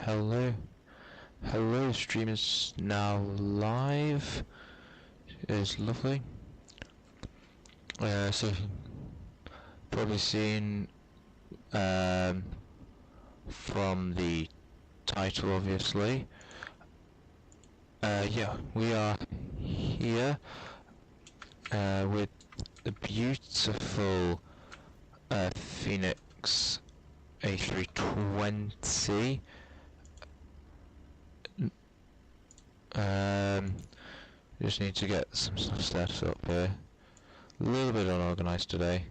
Hello, stream is now live. It's lovely. So probably seen from the title, obviously. Yeah, we are here with the beautiful Fenix a320. Just need to get some stuff set up here. A little bit unorganized today.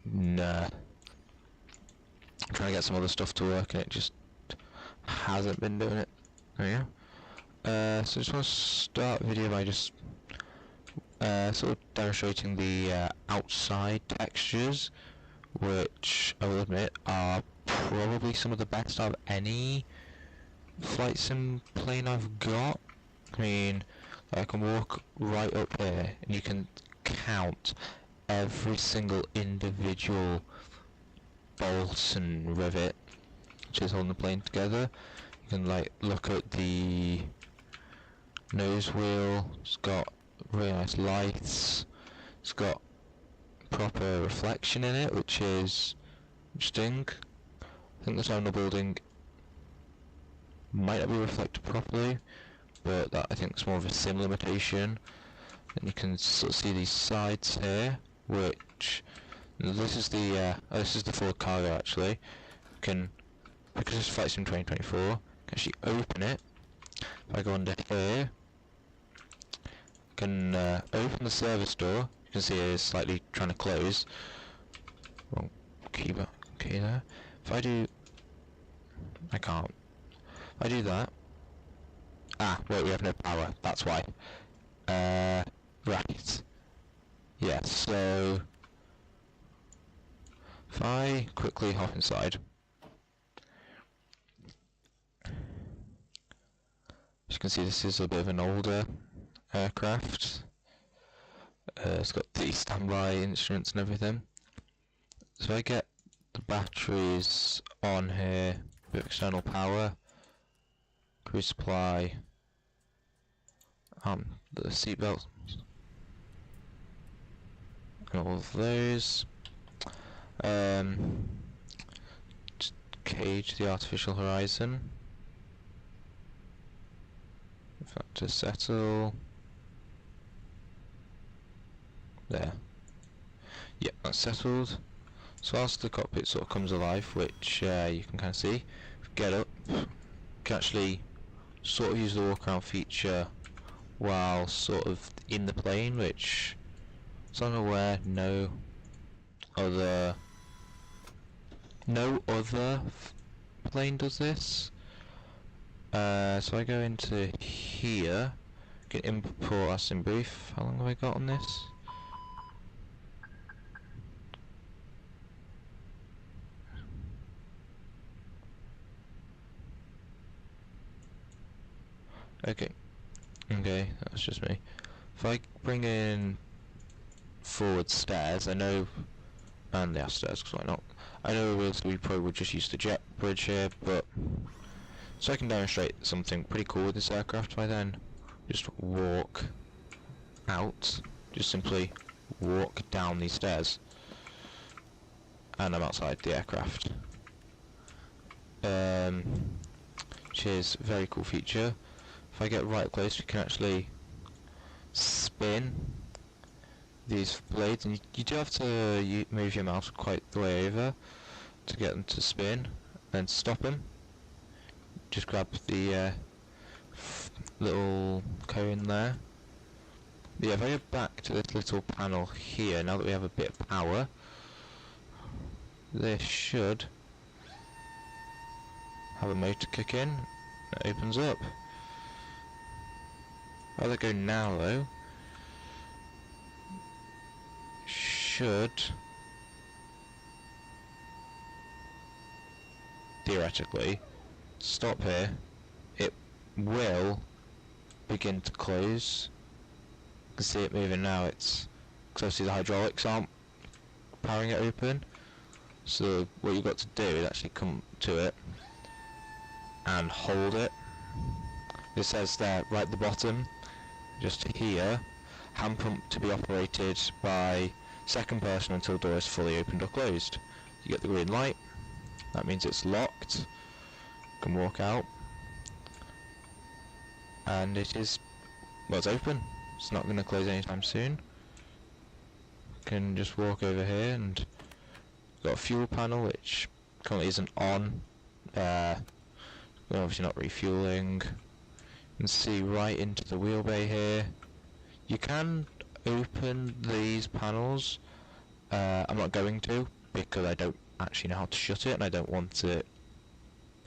Nah. I'm trying to get some other stuff to work and it just hasn't been doing it. There we go. So I just want to start the video by just sort of demonstrating the outside textures, which I will admit are probably some of the best out of any flight sim plane I've got. I mean, I can walk right up here and you can count every single individual bolt and rivet which is holding the plane together. You can like look at the nose wheel. It's got really nice lights. It's got proper reflection in it, which is interesting. I think the terminal building might not be reflected properly, but that I think is more of a sim limitation. And you can sort of see these sides here, which this is the full cargo actually. You can, because it's Flight Sim 2024, you can actually open it. If I go under here, I can open the service door. You can see it is slightly trying to close. Wrong key there. If I do, I can't. If I do that. Ah, wait, we have no power. That's why. Right. Yeah. So if I quickly hop inside. As you can see, this is a bit of an older aircraft. It's got the standby instruments and everything. So if I get the batteries on here, a bit of external power, cruise supply, the seatbelts, and all of those. Just cage the artificial horizon. Factor settle. There. Yep, that's settled. So whilst the cockpit sort of comes alive, which you can kind of see, get up, you can actually sort of use the walk around feature while sort of in the plane, which, as I'm aware, no other plane does this. So I go into here, can import our sim brief. How long have I got on this? Okay, that's just me. If I bring in forward stairs, I know, and the stairs, because why not? I know we probably would just use the jet bridge here, but so I can demonstrate something pretty cool with this aircraft. By then, just walk out, just simply walk down these stairs, and I'm outside the aircraft. Which is a very cool feature. If I get right close, you can actually spin these blades, and you do have to move your mouse quite the way over to get them to spin, and stop them. Just grab the little cone there. But yeah, if I go back to this little panel here, now that we have a bit of power, this should have a motor kick in. It opens up. I'll let go now though. Should theoretically stop here. It will begin to close. You can see it moving now. It's because obviously the hydraulics aren't powering it open. So what you've got to do is actually come to it and hold it. It says there right at the bottom, just here, hand pump to be operated by second person until door is fully opened or closed. You get the green light, that means it's locked. You can walk out, and it is, well, it's open. It's not going to close anytime soon. You can just walk over here and got a fuel panel which currently isn't on. We're obviously not refueling. You can see right into the wheel bay here. You can open these panels. I'm not going to, because I don't actually know how to shut it and I don't want it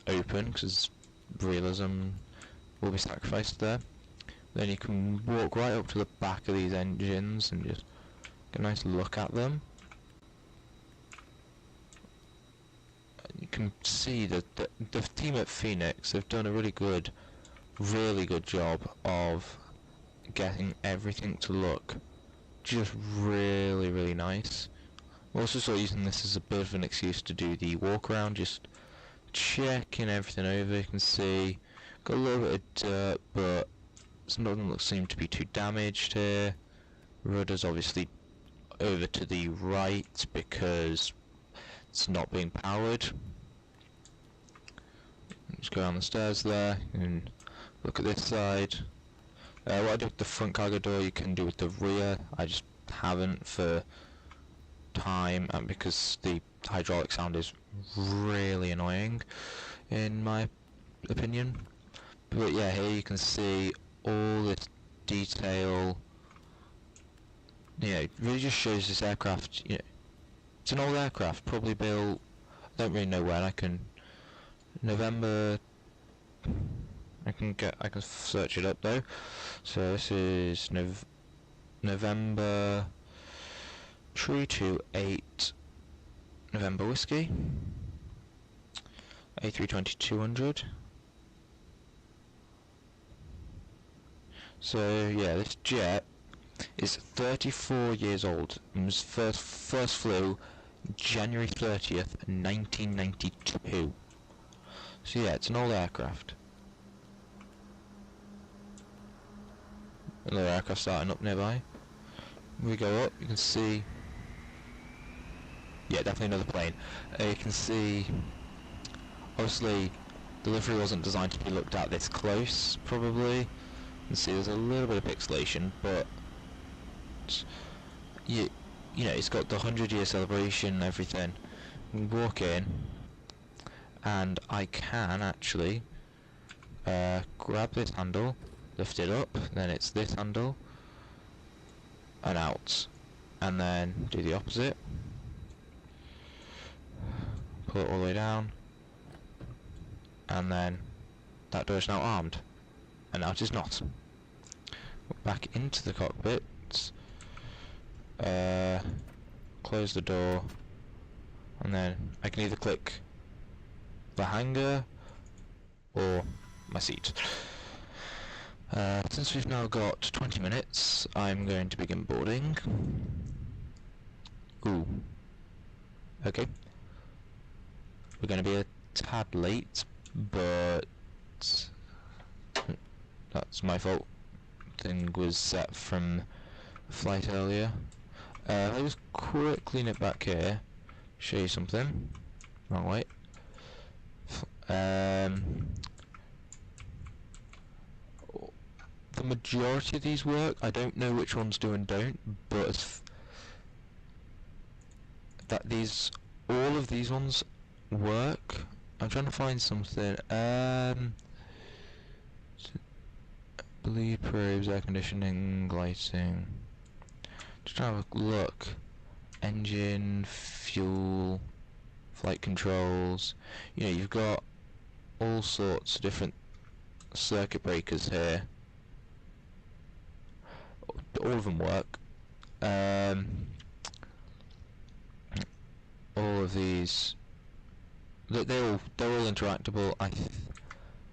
open because realism will be sacrificed there. Then you can walk right up to the back of these engines and just get a nice look at them. You can see that the team at Fenix have done a really good job of getting everything to look just really nice. I'm also sort of using this as a bit of an excuse to do the walk around, just checking everything over. You can see got a little bit of dirt, but it's nothing that seems to be too damaged here. Rudder's obviously over to the right because it's not being powered. Just go down the stairs there and look at this side. What I do with the front cargo door you can do with the rear. I just haven't for time and because the hydraulic sound is really annoying in my opinion. But yeah, here you can see all this detail. Yeah, it really just shows this aircraft. You know, it's an old aircraft, probably built. I don't really know when. I can November. I can search it up though. So this is November 328 November whiskey. A320 200. So yeah, this jet is 34 years old and was first flew January 30th, 1992. So yeah, it's an old aircraft. Another aircraft starting up nearby. We go up, you can see. Yeah, definitely another plane. You can see, obviously, the livery wasn't designed to be looked at this close, probably. You can see there's a little bit of pixelation, but you know, it's got the 100-year celebration and everything. You can walk in, and I can actually grab this handle, lift it up, then it's this handle, and out, and then do the opposite, pull it all the way down, and then that door is now armed, and now it is not. Back into the cockpit, close the door, and then I can either click the hangar or my seat. Since we've now got 20 minutes, I'm going to begin boarding. Ooh. Okay. We're going to be a tad late, but that's my fault. Thing was set from a flight earlier. I'll just quickly nip back here, show you something. Wrong way. The majority of these work. I don't know which ones do and don't, but all of these ones work. I'm trying to find something. Bleed probes, air conditioning, lighting. Just trying to have a look. Engine, fuel, flight controls. You know, you've got all sorts of different circuit breakers here. All of them work. All of these, they're all interactable. I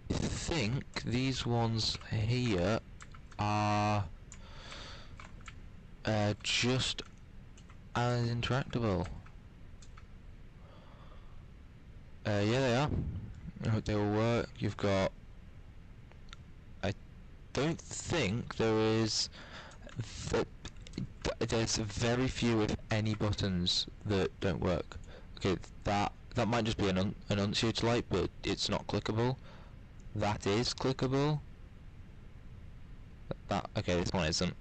think these ones here are just as interactable. Yeah, they are. I hope they all work. You've got... I don't think there is... There's very few, if any, buttons that don't work. Okay, that might just be an enunciator light, but it's not clickable. That is clickable. Okay, this one isn't.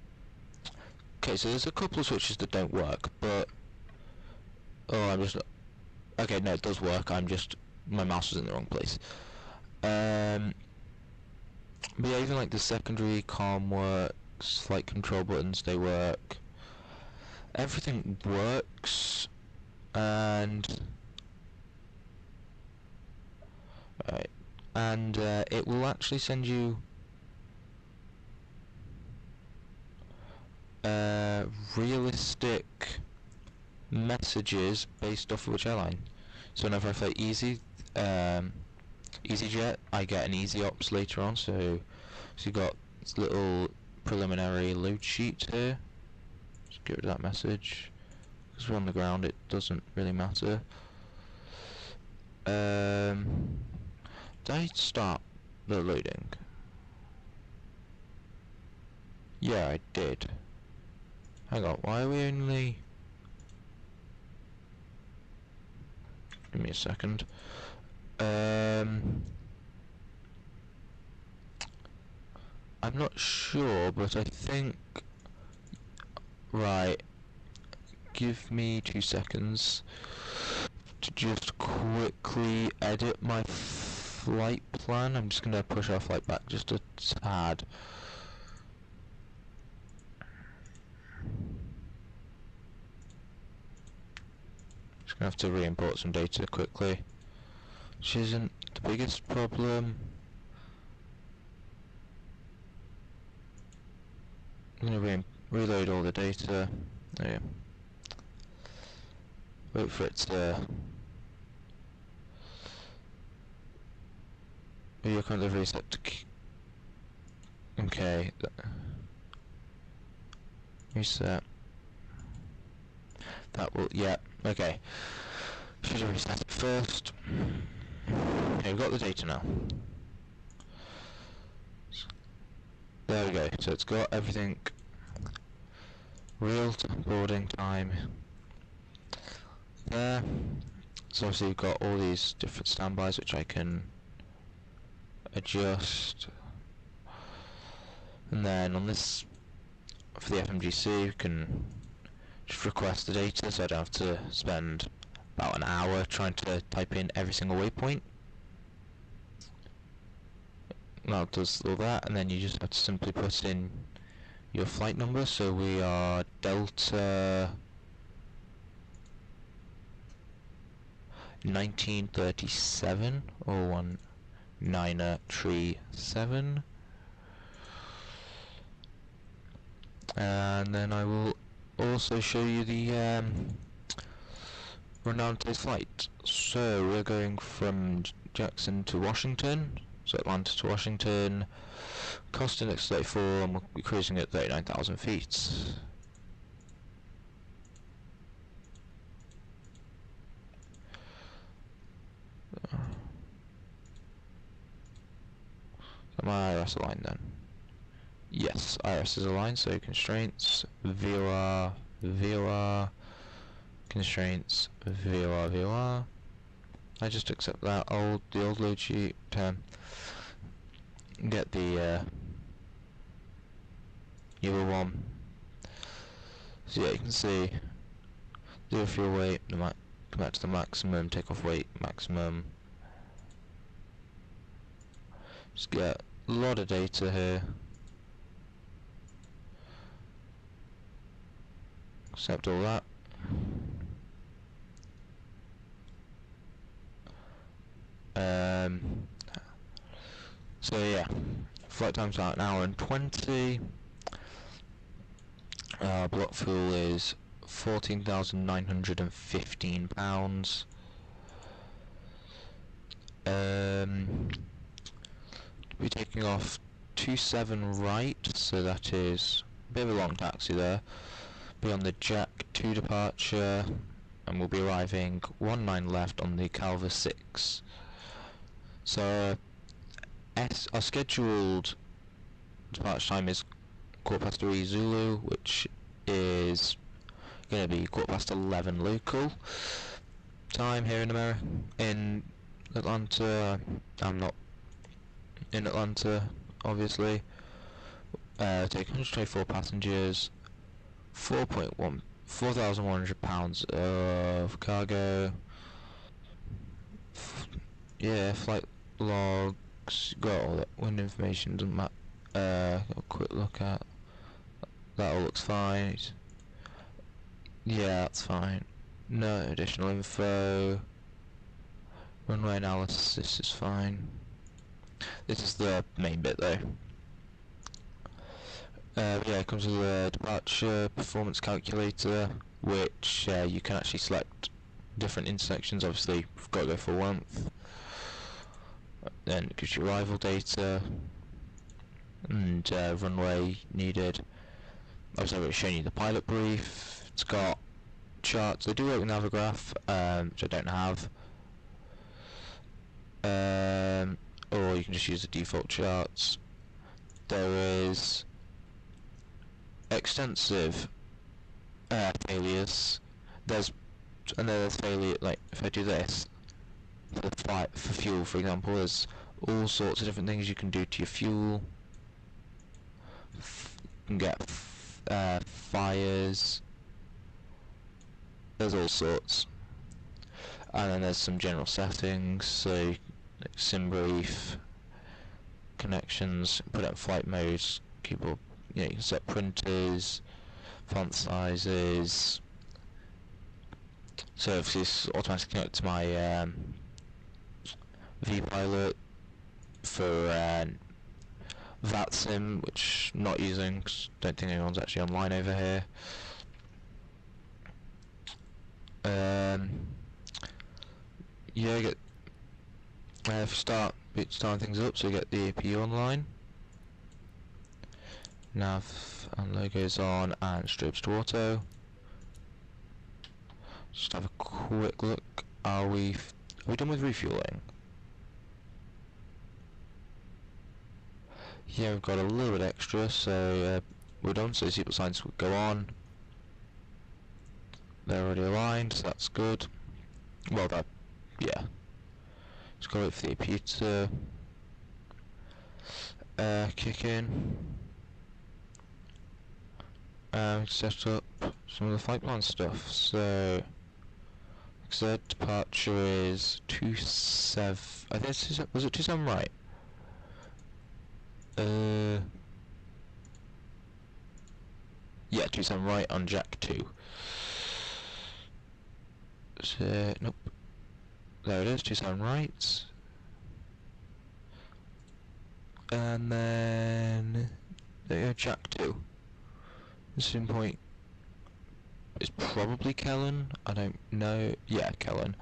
Okay, so there's a couple of switches that don't work, but... Oh, I'm just... Okay, no, it does work, my mouse was in the wrong place. But yeah, even like the secondary comm works, flight control buttons, they work. Everything works, and... Alright, and it will actually send you realistic messages based off of which airline. So whenever I fly EasyJet, I get an easy ops later on, so you've got this little preliminary load sheet here. Just get rid of that message, because we're on the ground, it doesn't really matter. Did I start the loading? Yeah, I did. Hang on, why are we only... Give me a second. I'm not sure, but I think... Right. Give me 2 seconds to just quickly edit my flight plan. I'm just gonna push our flight back just a tad. Just gonna have to re-import some data quickly, which isn't the biggest problem. I'm gonna reload all the data. There we go. Wait for it to... You're currently reset to... Okay. Reset. That will... Yeah, okay. Should have reset it first. Okay, we've got the data now. There we go. So it's got everything... Real boarding time. There. So obviously you've got all these different standbys which I can adjust, and then on this, for the FMGC, you can just request the data, so I don't have to spend about an hour trying to type in every single waypoint. Now it does all that, and then you just have to simply put in your flight number. So we are Delta 1937 or 1937, and then I will also show you the rundown of today's flight. So we're going from Jackson to Washington, so Atlanta to Washington, cost index 34, and we'll be cruising at 39,000 feet. Am I IRS aligned then? Yes, IRS is aligned, so constraints, VOR, VOR, constraints, VOR, VOR. I just accept that the old load sheet, get the newer one. So yeah, you can see, zero fuel weight, come back to the maximum, take off weight, maximum. Just get a lot of data here. Accept all that. So yeah, flight time's about 1 hour and 20. Block fuel is £14,915. We're taking off 27 right, so that is a bit of a long taxi there. Be on the Jack 2 departure, and we'll be arriving 19 left on the Calver 6. So our scheduled departure time is 3:15 Zulu, which is going to be 11:15 local time here in America. In Atlanta, I'm not in Atlanta, obviously. Take 124 passengers, 4,100 pounds of cargo. Yeah, flight logs, got all that wind information, doesn't matter. Got a quick look at that, all looks fine. Yeah, that's fine. No additional info. Runway analysis is fine. This is the main bit though. Yeah, it comes with a departure performance calculator, which you can actually select different intersections. Obviously, we've got to go for length. Then it gives you arrival data and runway needed. Obviously, I've already shown you the pilot brief. It's got charts. They do work with Navigraph, which I don't have. Or you can just use the default charts. There is extensive failures. There's failure, like if I do this for fuel, for example, there's all sorts of different things you can do to your fuel. You can get fires. There's all sorts. And then there's some general settings, so like sim brief, connections, put it in flight modes, you can set printers, font sizes. So if this automatically connect to my vPilot for VATSIM, which I'm not using because I don't think anyone's actually online over here. Yeah, if you start starting things up, so you get the APU online, nav and logos on, and strobes to auto. Just have a quick look. Are we done with refueling? Yeah, we've got a little bit extra, so we're done. So the seatbelt signs will go on. They're already aligned, so that's good. Well, yeah. Just gotta wait for the APU to kick in. Set up some of the flight plan stuff. So, like I said, departure is 27. I think was it 27 right? Yeah, 27 right on Jack 2. So, nope. There it is, 27 right. And then there you go, Jack 2. The sim point is probably Kellen. I don't know. Yeah, Kellen.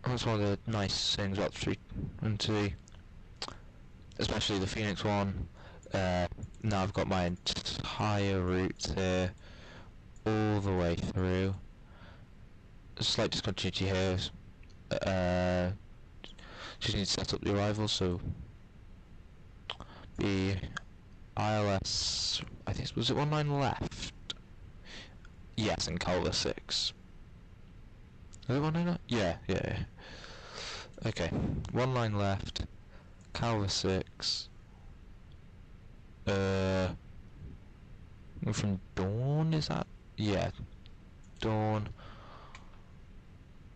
That's one of the nice things about the 320, especially the Fenix one. Now I've got my entire route here, all the way through. A slight discontinuity here. Just need to set up the arrival, so the ILS, I think, was it 1 line left? Yes, in Calver 6. Is it 1 line left? Yeah. Okay, 1 line left, Calver 6. From Dawn, is that? Yeah, Dawn.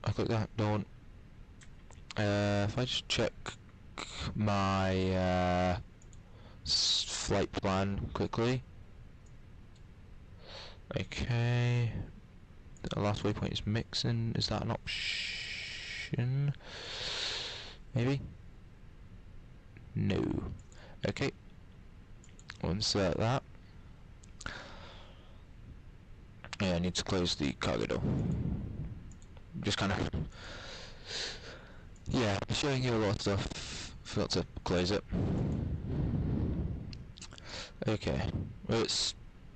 I click that, Dawn. If I just check my flight plan quickly. Okay. The last waypoint is Mixon. Is that an option? Maybe? No. Okay. We'll insert that. Yeah, I need to close the cargo door. Just kind of... Yeah, showing you a lot of stuff. Forgot to close it. Okay. Well, it's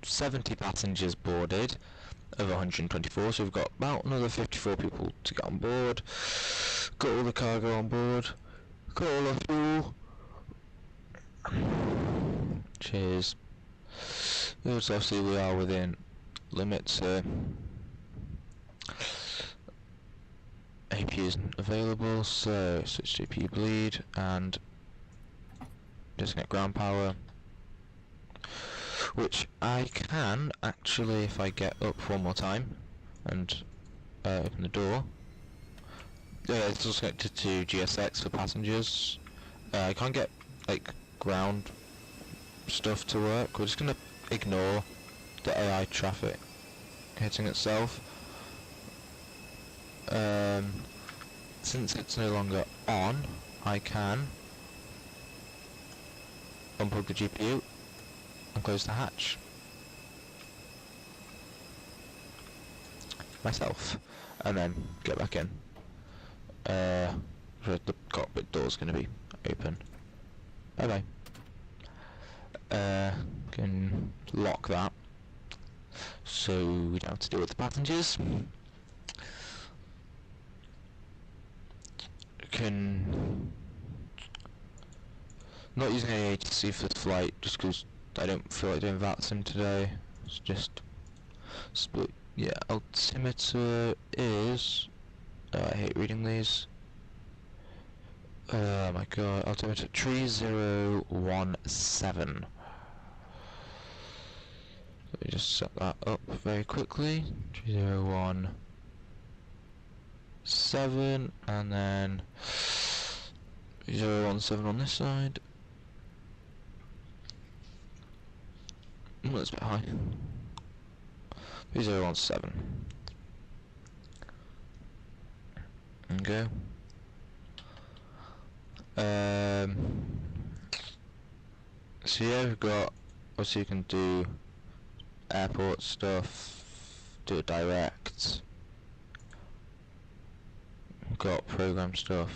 70 passengers boarded of 124, so we've got about another 54 people to get on board. Got all the cargo on board, got all our fuel. Cheers. Obviously we are within limits here. AP isn't available, so switch to AP bleed and disconnect ground power, which I can actually, if I get up one more time and open the door. It's also connected to GSX for passengers. I can't get like ground stuff to work. We're just gonna ignore the AI traffic hitting itself. Since it's no longer on, I can unplug the GPU and close the hatch myself, and then get back in. The cockpit door's going to be open. Bye bye. Can lock that so we don't have to deal with the passengers. Can not using any ATC for the flight just because I don't feel like doing VATSIM today. It's just split. Yeah, altimeter is. I hate reading these. Oh my god, altimeter 3017. Let me just set that up very quickly. 3017, and then 017 on this side. That's a bit high. 3017. Okay. So yeah, we've got, obviously you can do airport stuff, do it direct. We've got program stuff,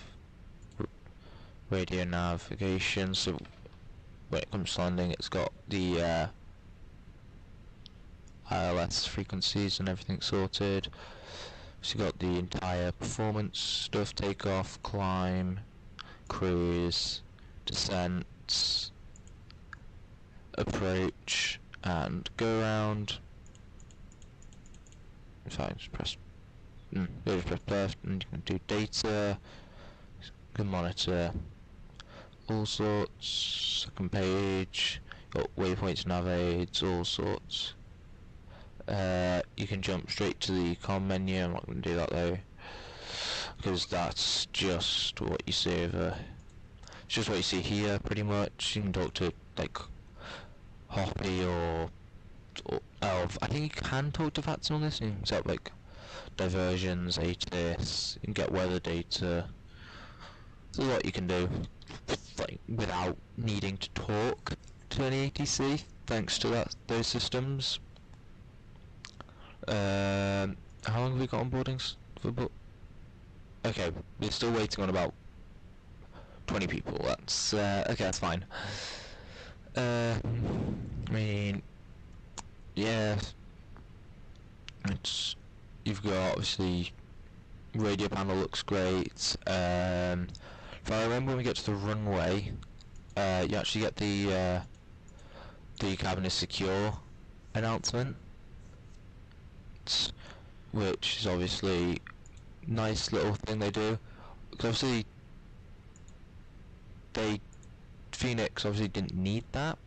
radio navigation, so when it comes to landing it's got the ILS frequencies and everything sorted. So you've got the entire performance stuff, takeoff, climb, cruise, descent, approach, and go around. In fact, just press left, and you can do data, you can monitor all sorts, second page, got waypoints, nav aids, all sorts. You can jump straight to the comm menu. I'm not going to do that though, because that's just what you see over. It's just what you see here, pretty much. You can talk to like Hoppy or Elf. I think you can talk to VATSIM on this. You can set up like diversions, ATIS. You can get weather data. There's a lot you can do, like without needing to talk to any ATC, thanks to those systems. How long have we got on boardings for okay, we're still waiting on about 20 people. That's okay, that's fine. I mean, yeah, it's, you've got obviously radio panel looks great. If I remember, when we get to the runway, you actually get the cabin is secure announcement, which is obviously nice little thing they do. Because obviously Fenix obviously didn't need that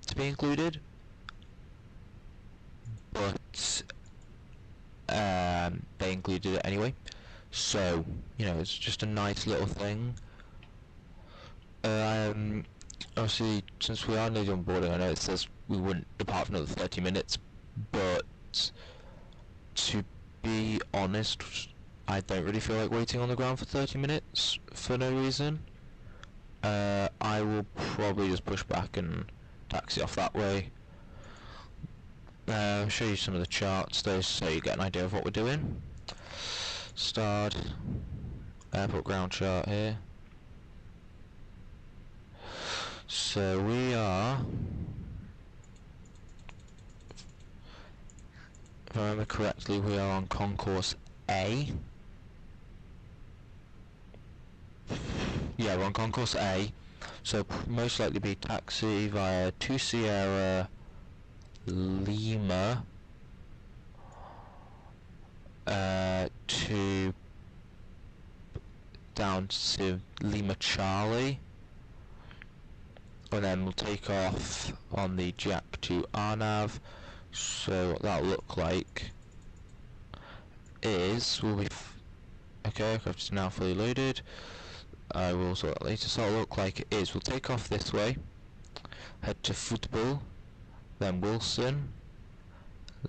to be included, but they included it anyway. So you know, it's just a nice little thing. Obviously, since we are nearly on boarding, I know it says we wouldn't depart for another 30 minutes, but to be honest, I don't really feel like waiting on the ground for 30 minutes for no reason. I will probably just push back and taxi off that way. I'll show you some of the charts though, so you get an idea of what we're doing. Start airport ground chart here. So we are if I remember correctly, we are on concourse A. Yeah, we're on concourse A, so most likely be taxi via 2 Sierra Lima to down to Lima Charlie, and then we'll take off on the jack to RNAV. So what that'll look like is we'll be okay, aircraft is now fully loaded. I will sort that later. So what'll look like is we'll take off this way, head to Football, then Wilson,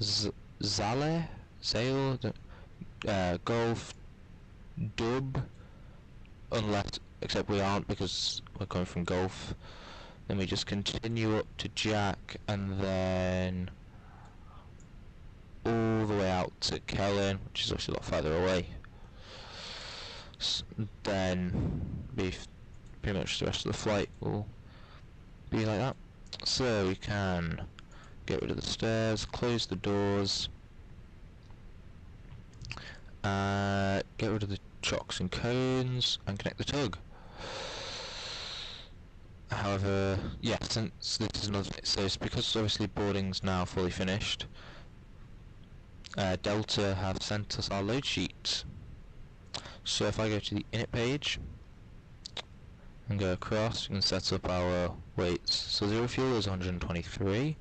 Zale, Golf, Dub, unless, except we aren't because we're coming from Golf. Then we just continue up to Jack and then all the way out to Kellen, which is obviously a lot farther away. Then pretty much the rest of the flight will be like that. So we can get rid of the stairs, close the doors, get rid of the chocks and cones, and connect the tug. However, yeah, since this is another thing, so it's because obviously boarding's now fully finished, Delta have sent us our load sheet. So if I go to the init page and go across, we can set up our weights. So zero fuel is 123,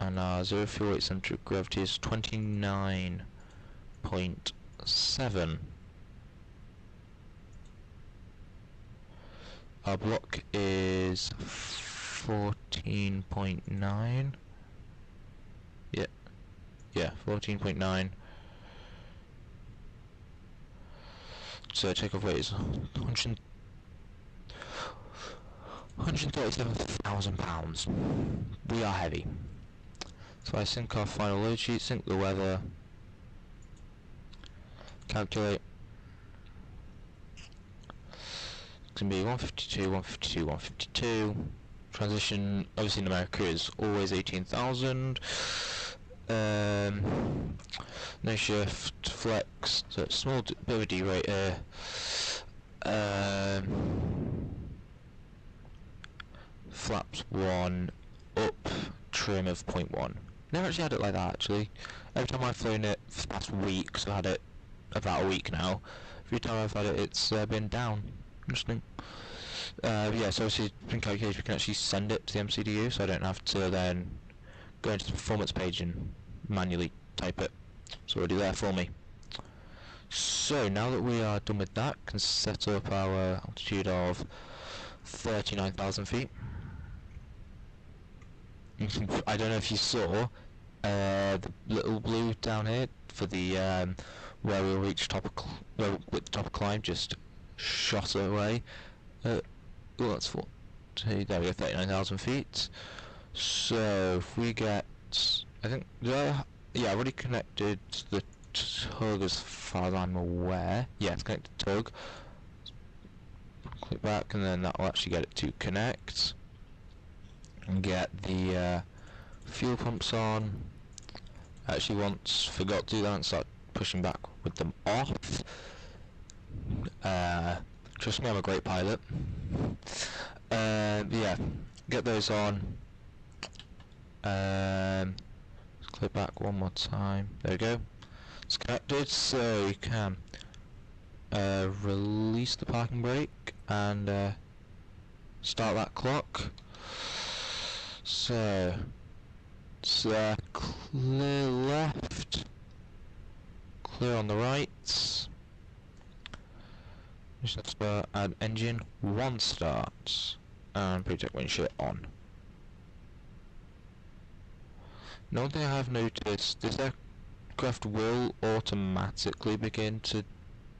and our zero fuel weight center of gravity is 29.7. Our block is 14.9. Yeah, 14.9. So takeoff weight is 137,000 pounds. We are heavy. So I sync our final load sheet, sync the weather, calculate. It's going to be 152, 152, 152. Transition, obviously in America, is always 18,000. No shift, flex, so it's small bit of a derate here. Flaps 1, up, trim of 0.1. Never actually had it like that actually. Every time I've flown it for the past week, so I had it about a week now, every time I've had it, it's been down. Interesting. Yeah, so obviously it's been calculated, we can actually send it to the MCDU, so I don't have to then go into the performance page and manually type it. It's already there for me. So now that we are done with that, can set up our altitude of 39,000 feet. I don't know if you saw the little blue down here for the where we'll reach top of with the top of climb, just shot away. Oh, that's full. There we go, 39,000 feet. So if we get, I think, yeah, I've already connected the tug as far as I'm aware. Yeah, it's connected to tug. Click back and then that will actually get it to connect. And get the fuel pumps on. Actually once forgot to do that and start pushing back with them off. Trust me, I'm a great pilot. Yeah, get those on. Let's click back one more time. There we go. It's connected, so you can release the parking brake and start that clock. So it's clear left, clear on the right. Just add engine 1 start and pre-check windshield on. Another thing I have noticed, this aircraft will automatically begin to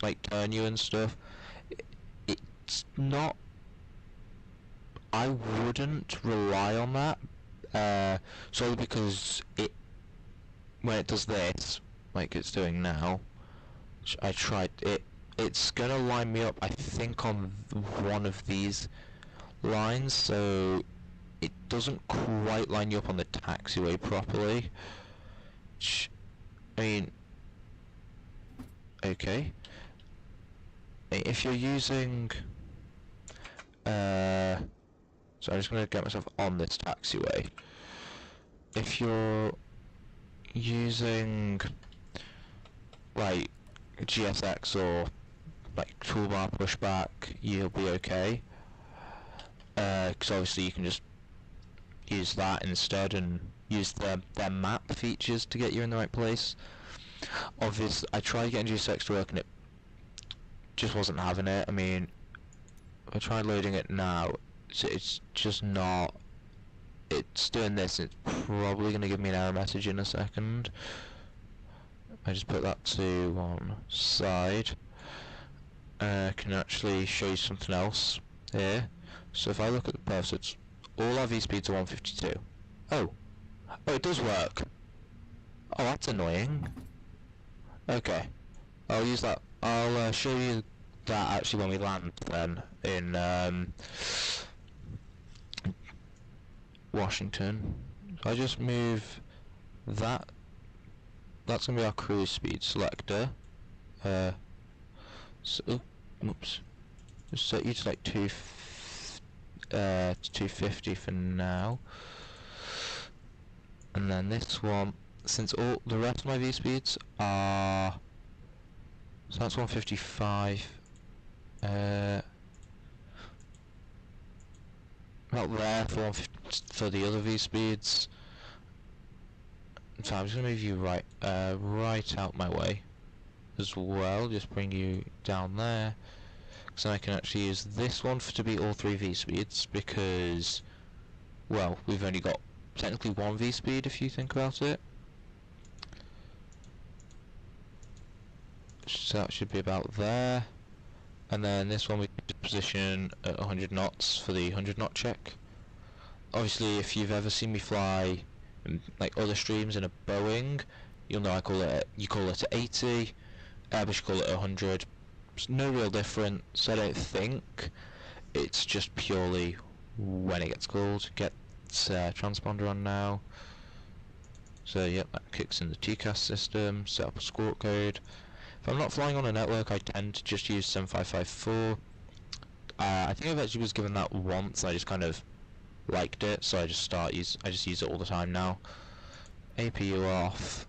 like turn you and stuff. It's not, I wouldn't rely on that, solely because when it does this, like it's doing now, which I tried it, it's gonna line me up, I think, on one of these lines, so it doesn't quite line you up on the taxiway properly. I mean, okay. If you're using, so I'm just gonna get myself on this taxiway. If you're using like GSX or like toolbar pushback, you'll be okay. Because obviously you can just use that instead and use their map features to get you in the right place. Obviously, I tried getting GSX to work and it just wasn't having it. I mean, I tried loading it now, so it's just not. It's doing this. It's probably going to give me an error message in a second. I just put that to one side. Can actually show you something else here. So if I look at the perfs, all our V-speeds are 152. Oh, it does work. Oh, that's annoying. Okay, I'll use that. I'll show you that actually when we land then in Washington. So I just move that. That's gonna be our cruise speed selector. So, oops. Just set you to like 250 for now. And then this one, since all the rest of my V speeds are, so that's 155. Not there for the other V speeds. So I'm just gonna move you right out my way as well. Just bring you down there, so I can actually use this one to be all 3 V speeds, because, well, we've only got technically 1 V speed if you think about it. So that should be about there. And then this one we position at 100 knots for the 100 knot check. Obviously, if you've ever seen me fly like other streams in a Boeing, you'll know you call it 80, Airbus you call it 100. There's no real difference, I don't think. It's just purely when it gets called. Get transponder on now. So yep, that kicks in the TCAS system, set up a squawk code. If I'm not flying on a network, I tend to just use 7554. I think I've actually was given that once, I just kind of liked it, so I just use it all the time now. APU off,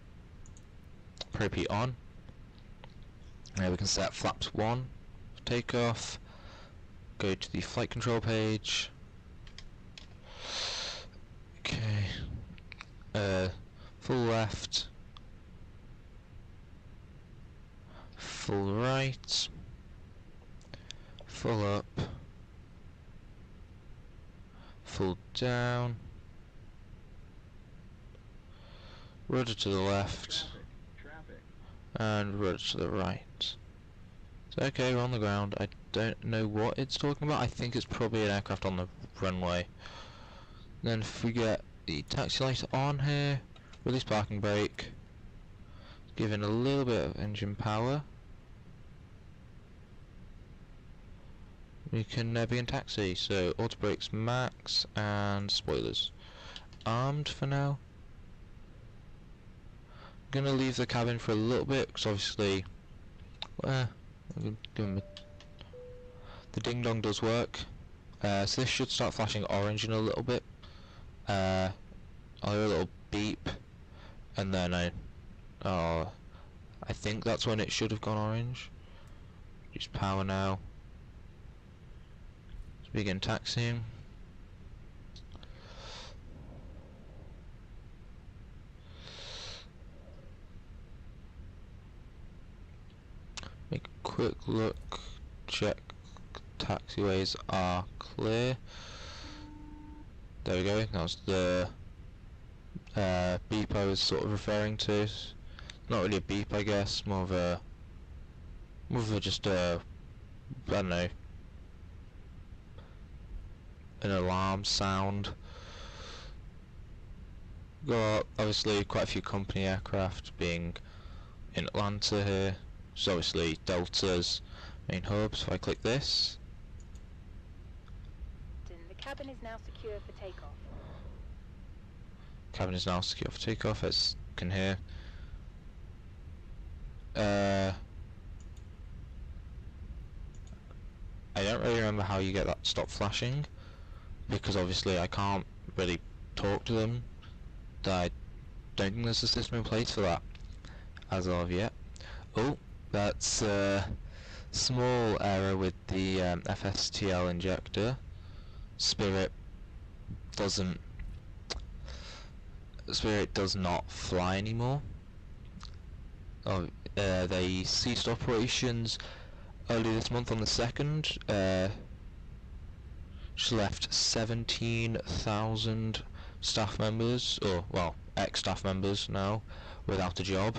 Pro-P on. Now we can set flaps 1 for takeoff. Go to the flight control page. Okay. Full left. Full right. Full up. Full down. Rudder to the left. And rudder to the right. So okay, we're on the ground. I don't know what it's talking about. I think it's probably an aircraft on the runway. Then if we get the taxi light on here, release parking brake, giving a little bit of engine power, we can begin taxi. So auto brakes max and spoilers armed for now. I'm gonna leave the cabin for a little bit because obviously the ding dong does work. So this should start flashing orange in a little bit. I'll hear a little beep, and then I think that's when it should have gone orange. Use power now. Let's begin taxiing. Make a quick look, check taxiways are clear. There we go, that was the beep I was sort of referring to. Not really a beep, I guess, more of a just a, I don't know, an alarm sound. Got obviously quite a few company aircraft being in Atlanta here. So obviously Delta's main hubs. If I click this, Cabin is now secure for takeoff. Cabin is now secure for takeoff, as you can hear. I don't really remember how you get that to stop flashing, because obviously I can't really talk to them. I don't think there's a system in place for that as of yet. Oh, that's a small error with the FSTL injector. Spirit does not fly anymore. They ceased operations early this month on the 2nd. She left 17,000 staff members, or well, ex-staff members now, without a job.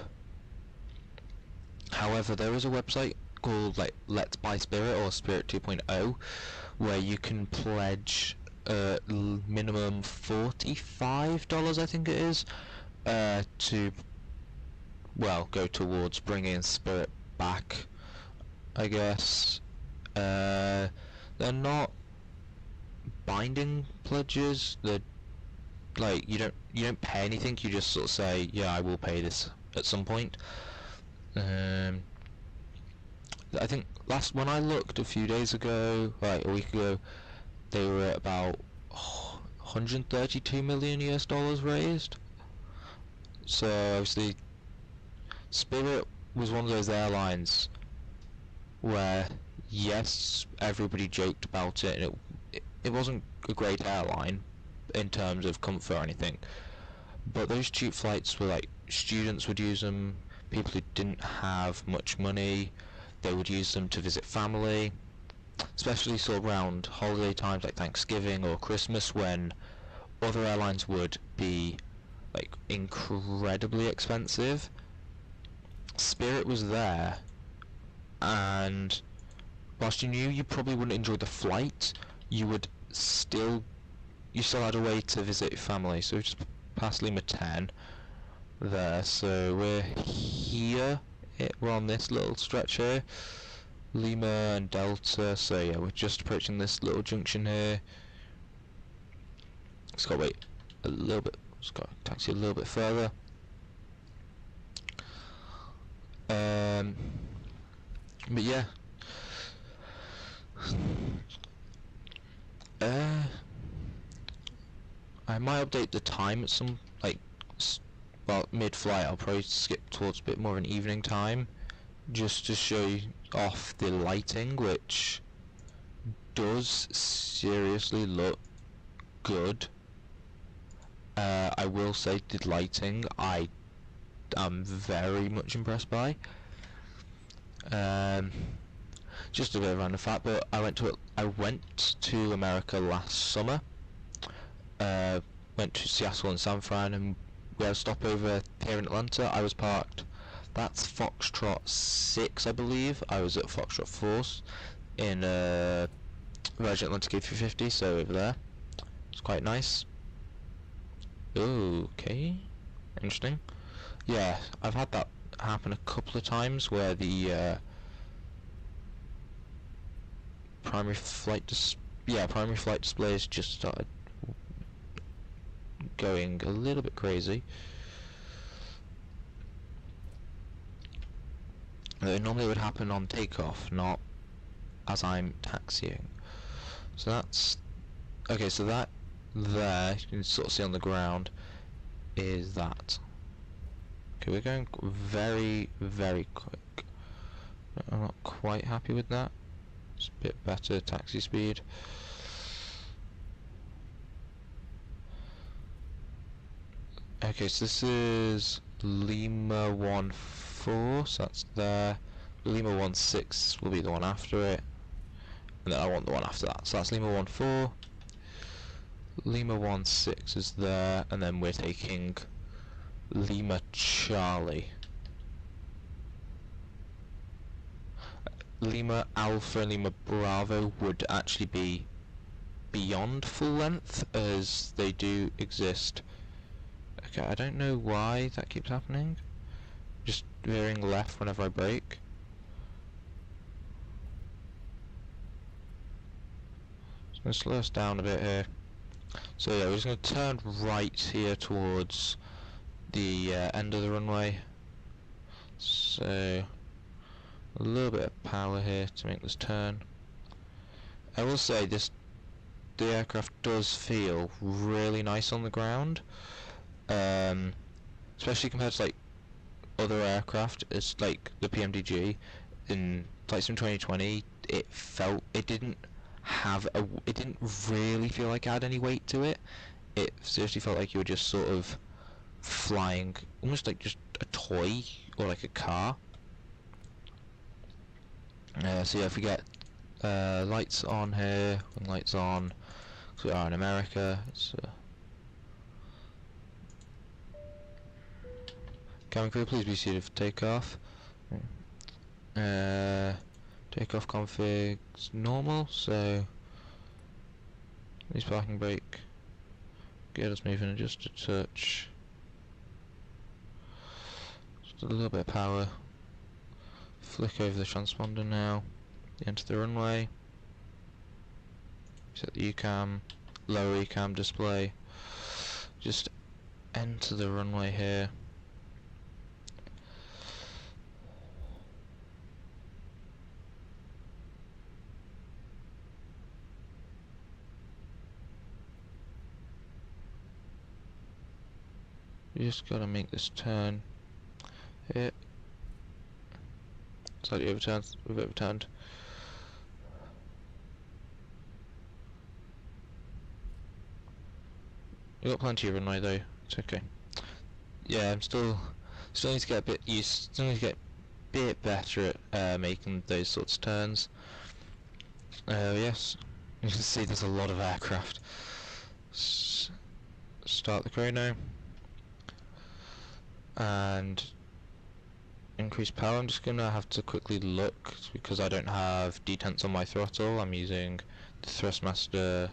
However, there is a website called like Let's Buy Spirit or Spirit 2.0 where you can pledge minimum $45, I think it is, to, well, go towards bringing Spirit back, I guess. They're not binding pledges. They're like, you don't pay anything. You just sort of say, yeah, I will pay this at some point. I think when I looked a few days ago, like a week ago, they were at about 132 million US dollars raised. So obviously, Spirit was one of those airlines where, yes, everybody joked about it, and it wasn't a great airline in terms of comfort or anything, but those cheap flights were like, students would use them, people who didn't have much money, they would use them to visit family, especially sort of around holiday times like Thanksgiving or Christmas, when other airlines would be like incredibly expensive. Spirit was there, and whilst you knew you probably wouldn't enjoy the flight, you still had a way to visit your family. So we just passed Lima 10 there, so we're here, we're on this little stretch here, Lima and Delta, so yeah, we're just approaching this little junction here. Just gotta wait a little bit, just gotta taxi a little bit further. But yeah, I might update the time at some, like, well, mid-flight. I'll probably skip towards a bit more of an evening time, just to show you off the lighting, which does seriously look good. I will say the lighting I am very much impressed by. Just a bit of random fact, but I went to America last summer. Went to Seattle and San Fran, and we had a stopover here in Atlanta. I was parked, that's Foxtrot 6, I believe. I was at Foxtrot 4 in Virgin Atlantic A320, so over there. It's quite nice. Okay, interesting. Yeah, I've had that happen a couple of times where the primary flight displays just started going a little bit crazy. Normally it would happen on takeoff, not as I'm taxiing. So that's okay. So that there, you can sort of see on the ground, is that. Okay, we're going very, very quick. I'm not quite happy with that. It's a bit better taxi speed. Okay, so this is Lima 14, so that's there. Lima 16 will be the one after it, and then I want the one after that. So that's Lima 14. Lima 16 is there, and then we're taking Lima Charlie. Lima Alpha and Lima Bravo would actually be beyond full length, as they do exist. Okay, I don't know why that keeps happening. Just veering left whenever I brake. Gonna slow us down a bit here. So yeah, we're just gonna turn right here towards the end of the runway. So a little bit of power here to make this turn. I will say the aircraft does feel really nice on the ground, especially compared to like other aircraft. It's like the PMDG in Flight Sim 2020. It didn't really feel like it had any weight to it. It seriously felt like you were just sort of flying, almost like just a toy or like a car. So yeah, if we get lights on here, and lights on, because we are in America. Cabin crew, please be seated for takeoff. Takeoff config's normal, so release parking brake. Get us moving just a touch. Just a little bit of power. Flick over the transponder now. Enter the runway. Set the UCAM, lower UCAM display. Just enter the runway here. You just gotta make this turn here. Slightly overturned. We've overturned. We've got plenty of runway though. It's okay. Yeah, I'm still need to get a bit used. Still need to get a bit better at making those sorts of turns. Yes, you can see there's a lot of aircraft. Start the chrono and increase power. I'm just gonna have to quickly look because I don't have detents on my throttle. I'm using the Thrustmaster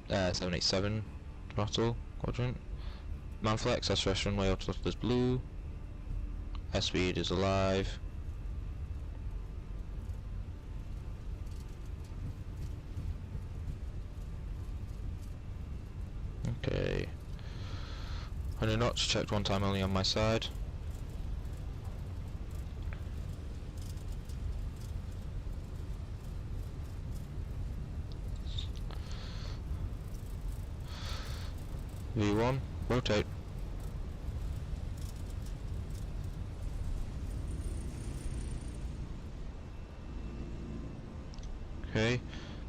787 throttle quadrant. Manflex, SRS runway auto throttle is blue. S-speed is alive. Okay. 100 knots, checked one time only on my side. V1, rotate. Okay,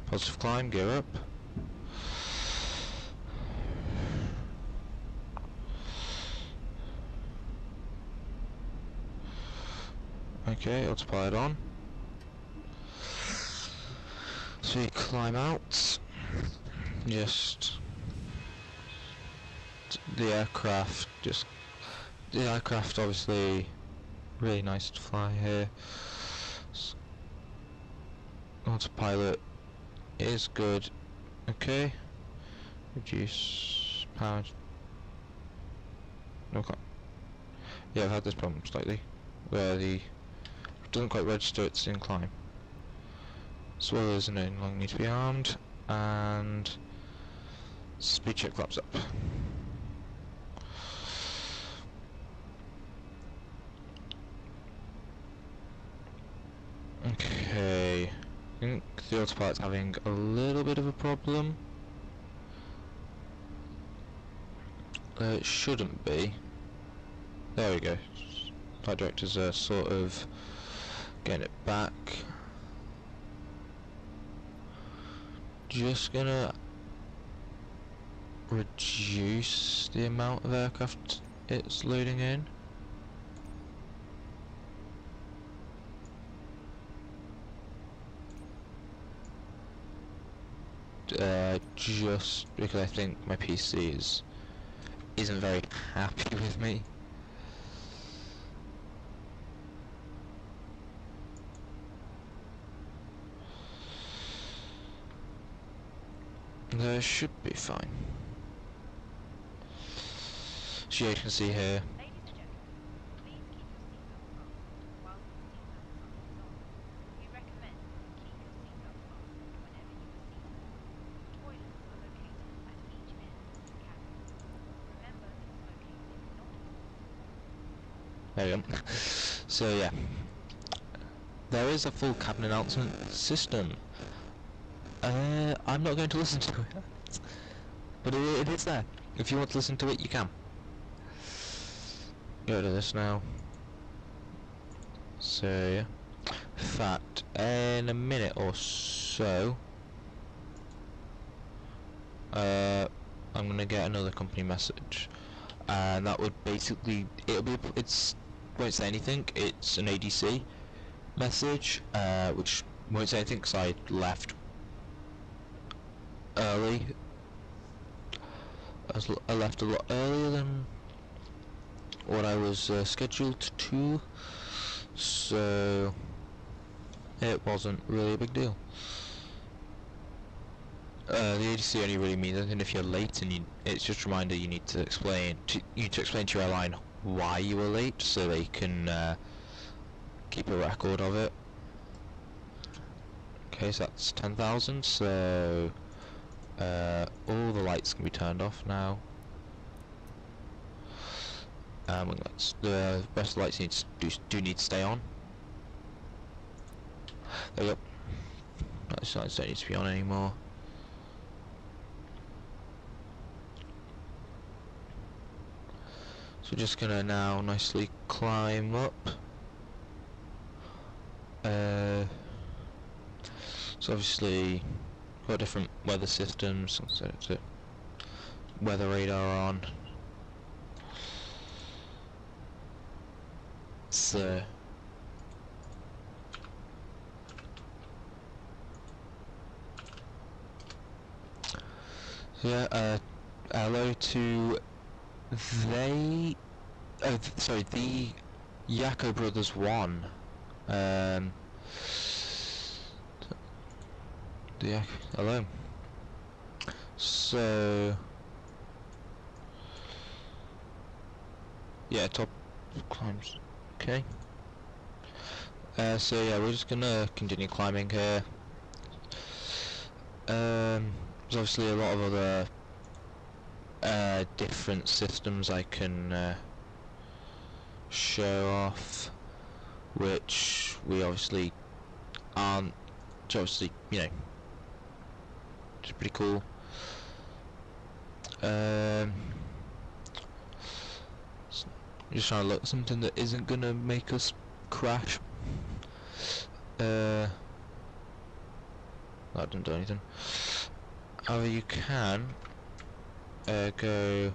positive climb, gear up. Okay, autopilot on. So you climb out. Just the aircraft obviously really nice to fly here. Autopilot is good. Okay. Reduce power. Okay. Yeah, I've had this problem slightly, where it doesn't quite register its incline. Swirlers no longer need to be armed, and speed check flaps up. Okay, I think the autopilot's having a little bit of a problem. It shouldn't be. There we go. Flight directors are sort of getting it back. Just gonna reduce the amount of aircraft it's loading in. Just because I think my PC isn't very happy with me. There should be fine. So yeah, you can see here. There we go. So yeah, there is a full cabin announcement system. I'm not going to listen to it, but it is there. If you want to listen to it, you can. Go to this now. So yeah. In fact, in a minute or so, I'm gonna get another company message, and that would basically won't say anything. It's an ADC message, which won't say anything because I left early. I left a lot earlier than what I was scheduled to, so it wasn't really a big deal. The ADC only really means anything if you're late, and it's just a reminder you need to explain to your airline why you were late, so they can keep a record of it. Okay, so that's 10,000. So all the lights can be turned off now. The rest of the lights do need to stay on. There we go. Those lights don't need to be on anymore. So we're just gonna now nicely climb up. So obviously got different weather systems. Let's set it to weather radar on. So yeah, hello to the Yako Brothers 1. Hello. So yeah, top climbs. Okay. So yeah, we're just gonna continue climbing here. There's obviously a lot of other different systems I can show off, which we obviously aren't. Obviously, you know, it's pretty cool. Just trying to look something that isn't gonna make us crash. That didn't do anything. However, you can go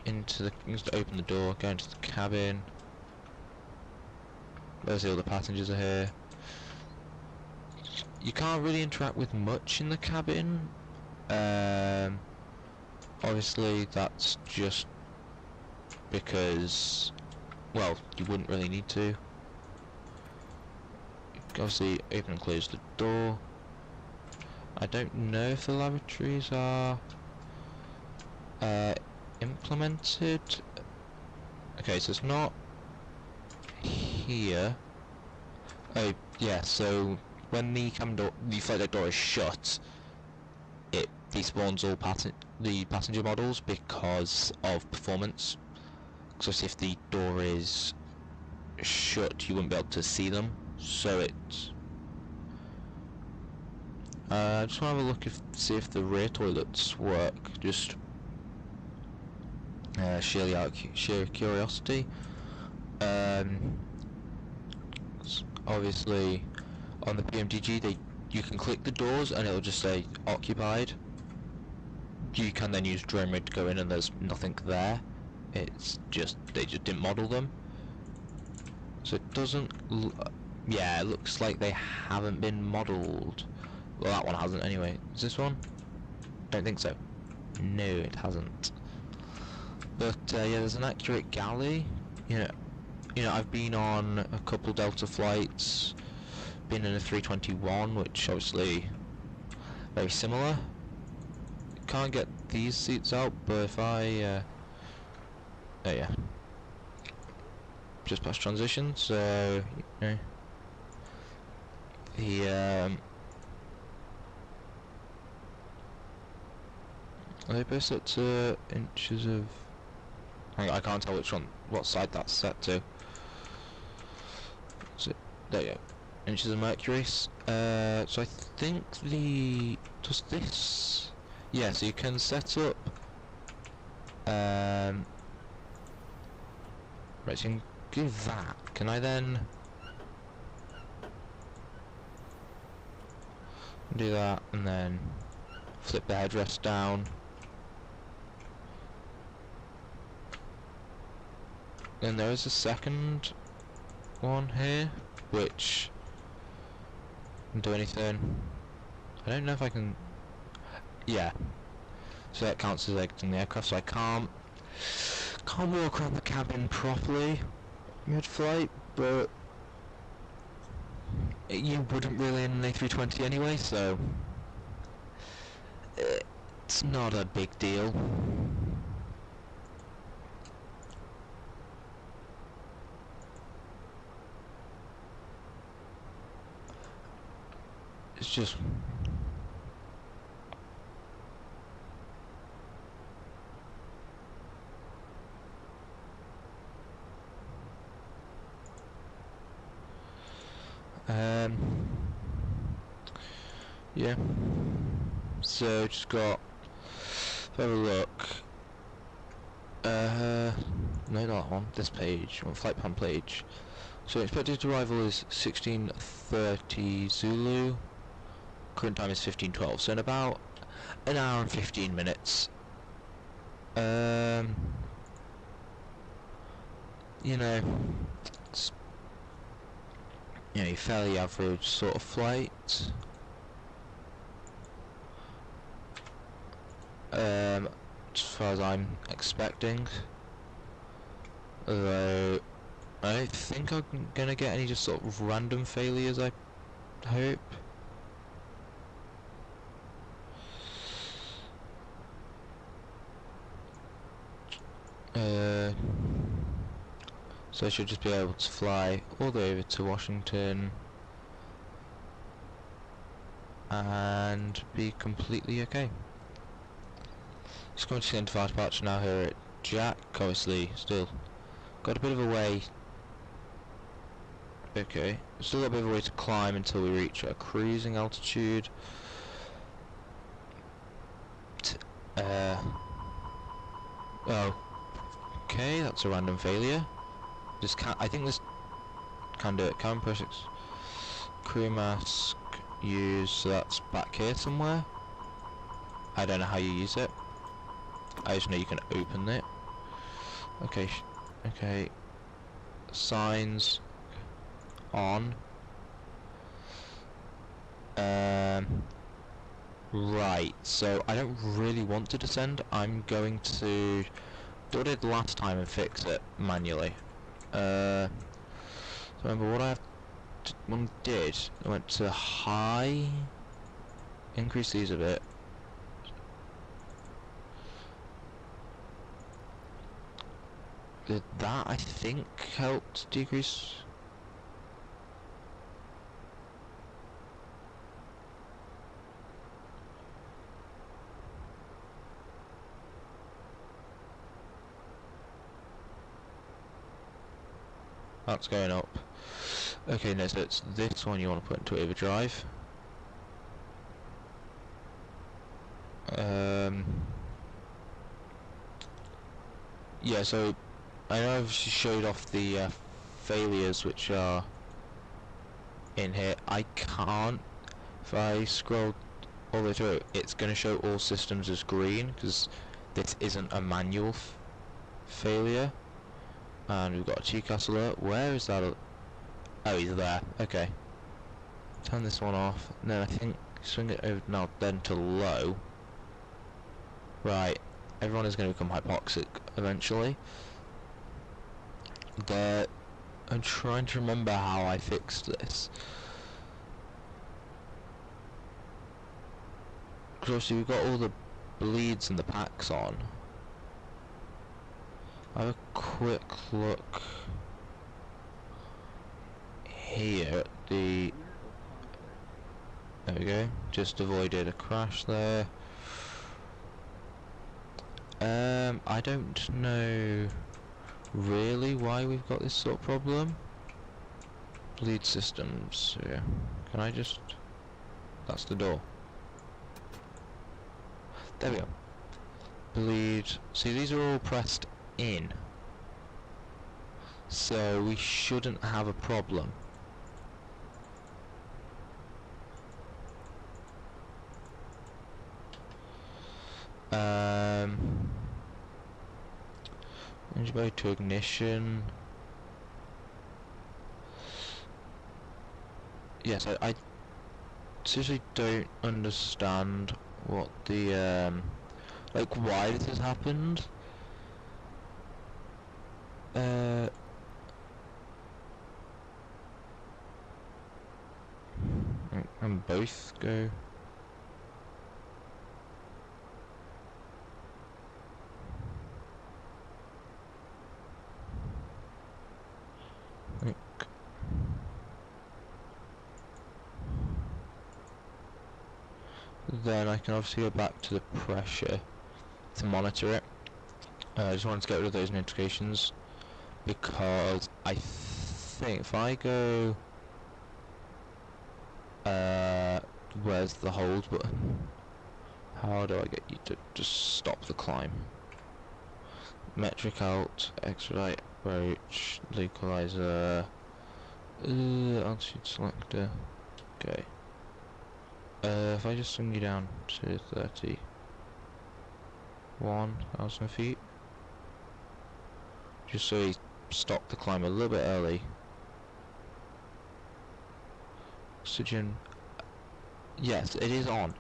into the. Just open the door, go into the cabin. There's all the passengers are here. You can't really interact with much in the cabin. Obviously, that's just because, well, you wouldn't really need to. Obviously, open and close the door. I don't know if the lavatories are implemented. Okay, so it's not here. Oh yeah, so when the flight deck door is shut, it despawns all the passenger models because of performance. So if the door is shut, you wouldn't be able to see them. So it's I just want to have a look see if the rear toilets work. Just sheer curiosity. Obviously, on the PMDG, you can click the doors and it'll just say occupied. You can then use drone mode to go in and there's nothing there. It's just they just didn't model them. So it doesn't. Yeah, it looks like they haven't been modelled. Well, that one hasn't anyway. Is this one? Don't think so. No, it hasn't. But yeah, there's an accurate galley. You know, I've been on a couple Delta flights. Been in a 321, which obviously very similar. Can't get these seats out, but if I oh yeah, just past transition. So you know, the are they both set to inches of I can't tell what side that's set to. So, there you go. Inches of mercury. So I think does this? Yeah, so you can set up. Right, so you can do that. Can I then do that and then flip the headrest down? Then there is a second one here, which can do anything. I don't know if I can. Yeah, so that counts as exiting the aircraft. So I can't walk around the cabin properly mid-flight, but you wouldn't really in an A320 anyway, so it's not a big deal. It's just yeah. So just got have a look. No, not that one. This page, on flight plan page. So expected arrival is 16:30 Zulu. Current time is 15:12. So in about an hour and 15 minutes. You know, it's a fairly average sort of flight. As far as I'm expecting. Although I don't think I'm gonna get any just sort of random failures, I hope. So I should just be able to fly all the way over to Washington and be completely okay. Just going to send fast departure now here at Jack. Obviously still got a bit of a way. Okay, still got a bit of a way to climb until we reach a cruising altitude. Oh, okay, that's a random failure. I think this can do it. Cabin press crew mask use. So that's back here somewhere. I don't know how you use it. I just know you can open it. Okay, okay. Signs on. Right, so I don't really want to descend. I'm going to do what I did last time and fix it manually. So remember what I did, I went to high, increase these a bit. Did that, I think, helped decrease? That's going up. Okay, no, so it's this one you want to put into overdrive. Yeah, so I know I've showed off the failures which are in here. I can't, if I scroll all the way through, it's going to show all systems as green because this isn't a manual failure. And we've got a TCAS alert. Where is that? Oh, he's there. Okay. Turn this one off. And then I think swing it over now then to low. Right. Everyone is going to become hypoxic eventually. I'm trying to remember how I fixed this. Because obviously we've got all the bleeds and the packs on. I have a quick look here at the... There we go. Just avoided a crash there. I don't know really why we've got this sort of problem. Bleed systems. Yeah. Can I just... That's the door. There we go. Bleed. See, these are all pressed in. So we shouldn't have a problem. Engine mode to ignition. Yes, I seriously don't understand what the like why this has happened. And both go. Then I can obviously go back to the pressure to monitor it. I just wanted to get rid of those notifications because I think if I go where's the hold button? How do I get you to just stop the climb? Metric out, extradite, approach, equalizer, altitude selector. Okay. If I just swing you down to 31,000 feet, just so you stop the climb a little bit early. Oxygen. Yes, it is on.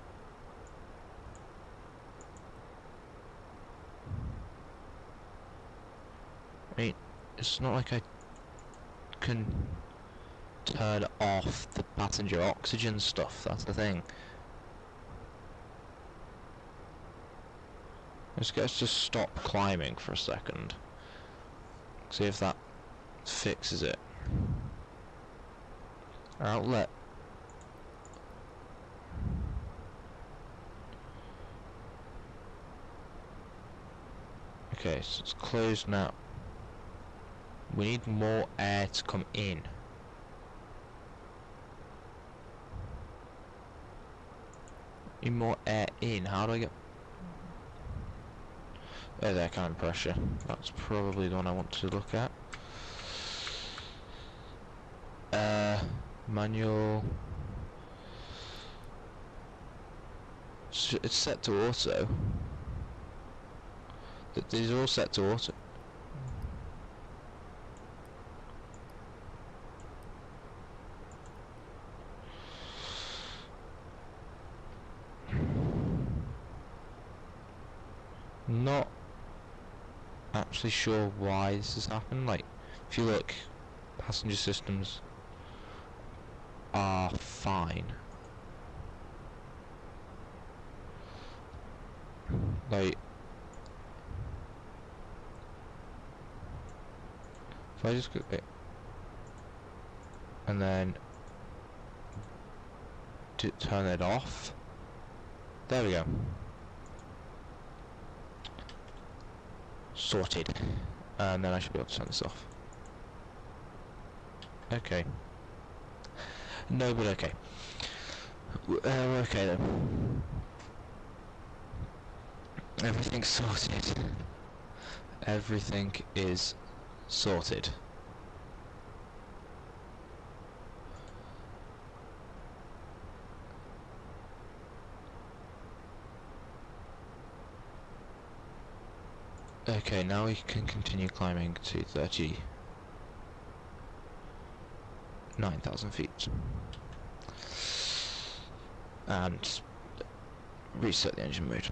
I mean, it's not like I can turn off the passenger oxygen stuff, that's the thing. Let's get us to stop climbing for a second. See if that fixes it. Outlet. Okay, so it's closed now. We need more air to come in. Need more air in. How do I get... Oh, there, cabin pressure. That's probably the one I want to look at. Manual. It's set to auto. These are all set to auto. Not actually sure why this has happened. Like, if you look, passenger systems are fine. Like, if I just click it and then turn it off, there we go. Sorted. And then I should be able to turn this off. Okay. No, but okay. Okay then. Everything's sorted. Everything is sorted. Okay, now we can continue climbing to 39,000 feet. And reset the engine mode.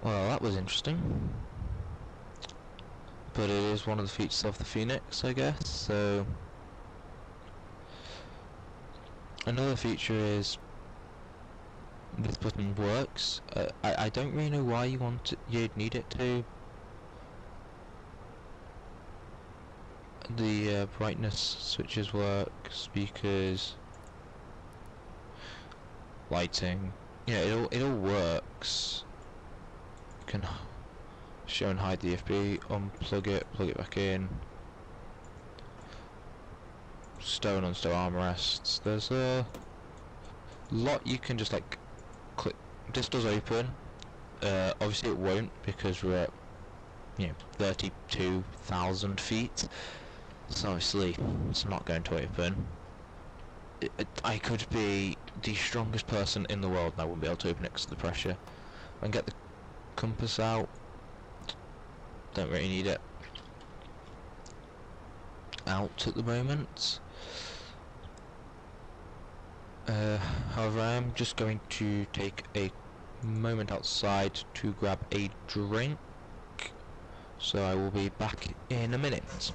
Well, that was interesting. But it is one of the features of the Fenix, I guess, so... Another feature is this button works. I don't really know why you'd need it to. The brightness switches work, speakers, lighting. Yeah, it all works. can show and hide the FB, unplug it, plug it back in, stow and unstow armrests. There's a lot you can just like click. This does open. Obviously it won't because we're at 32,000 feet, so obviously it's not going to open. I could be the strongest person in the world and I wouldn't be able to open it because of the pressure. I can get the compass out. Don't really need it out at the moment. However, I am just going to take a moment outside to grab a drink, so I will be back in a minute.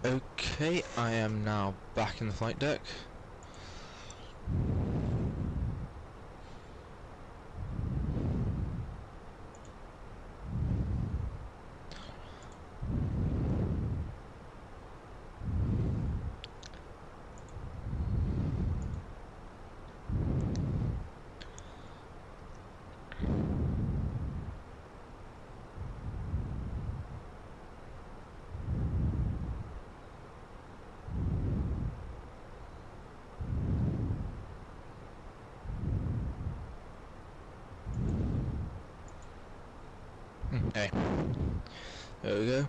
Okay, I am now back in the flight deck. Okay, there we go.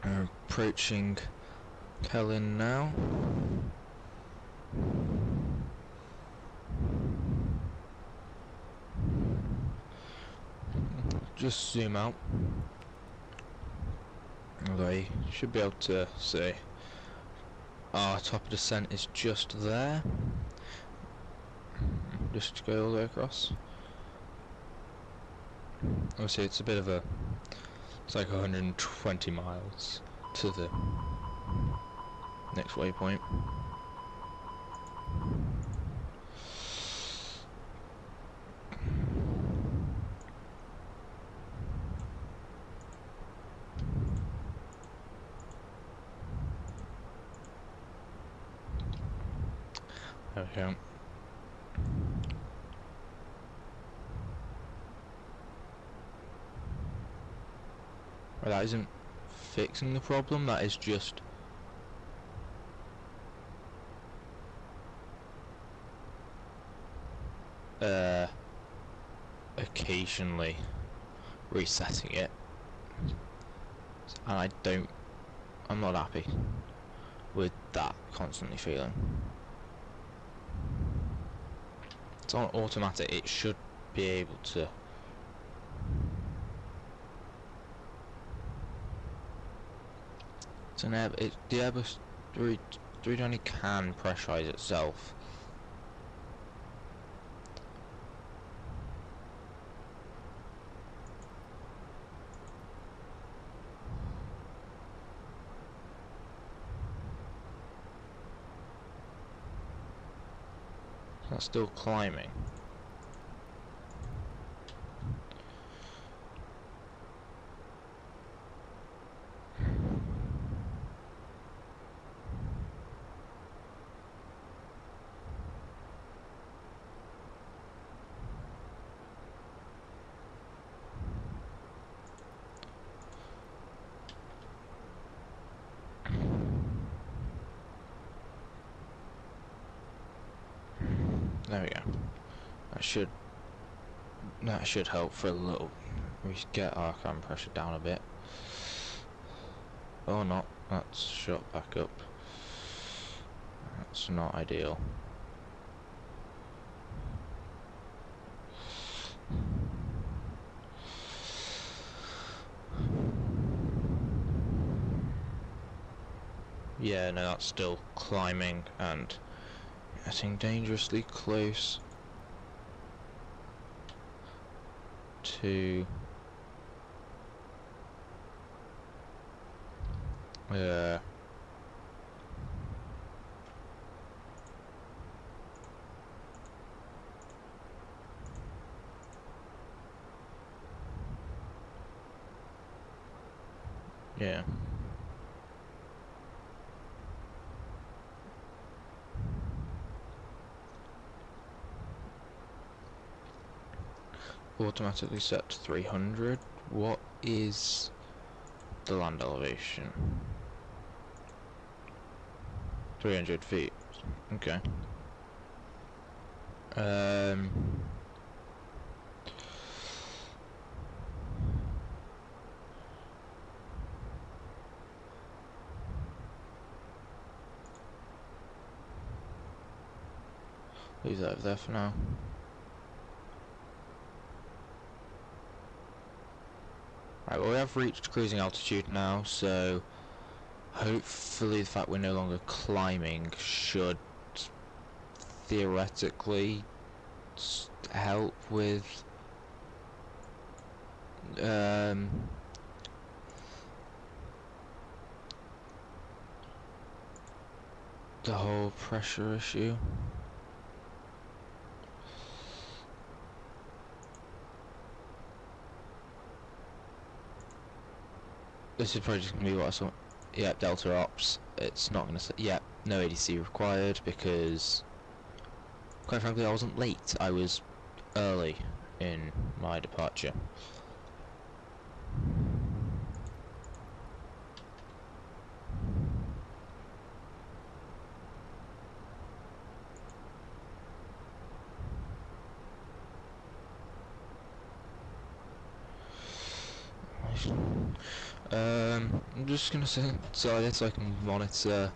We're approaching Kellen now. Just zoom out. Although you should be able to see our top of descent is just there. Just go all the way across. Obviously it's a bit of a, it's like 120 miles to the next waypoint. There we go. Well, that isn't fixing the problem, that is just occasionally resetting it, and I'm not happy with that constantly feeling. It's on automatic, it should be able to. It's an the Airbus 320 can pressurize itself. That's still climbing. There we go. That should help for a little. We should get our cabin pressure down a bit. Or not. That's shot back up. That's not ideal. Yeah, no, that's still climbing and getting dangerously close to yeah. Automatically set to 300. What is the land elevation? 300 feet. Okay. Leave that over there for now. Right, well, we have reached cruising altitude now, so hopefully the fact we're no longer climbing should theoretically help with the whole pressure issue. This is probably just going to be what I saw. Yep, Delta Ops. It's not going to say, yep, no ADC required because, quite frankly, I wasn't late. I was early in my departure. I'm just gonna set it so I can monitor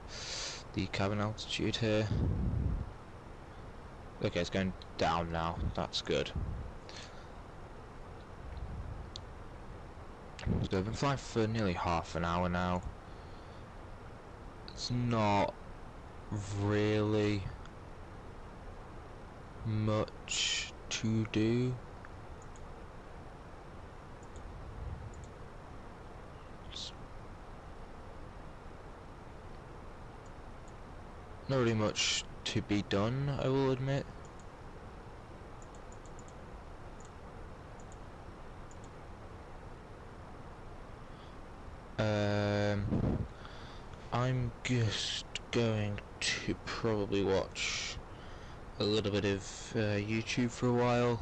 the cabin altitude here. Okay, it's going down now. That's good. So I've been flying for nearly half an hour now. It's not really much to do. Not really much to be done, I will admit. I'm just going to probably watch a little bit of YouTube for a while.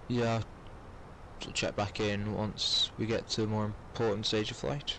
Yeah, I'll check back in once we get to a more important stage of flight.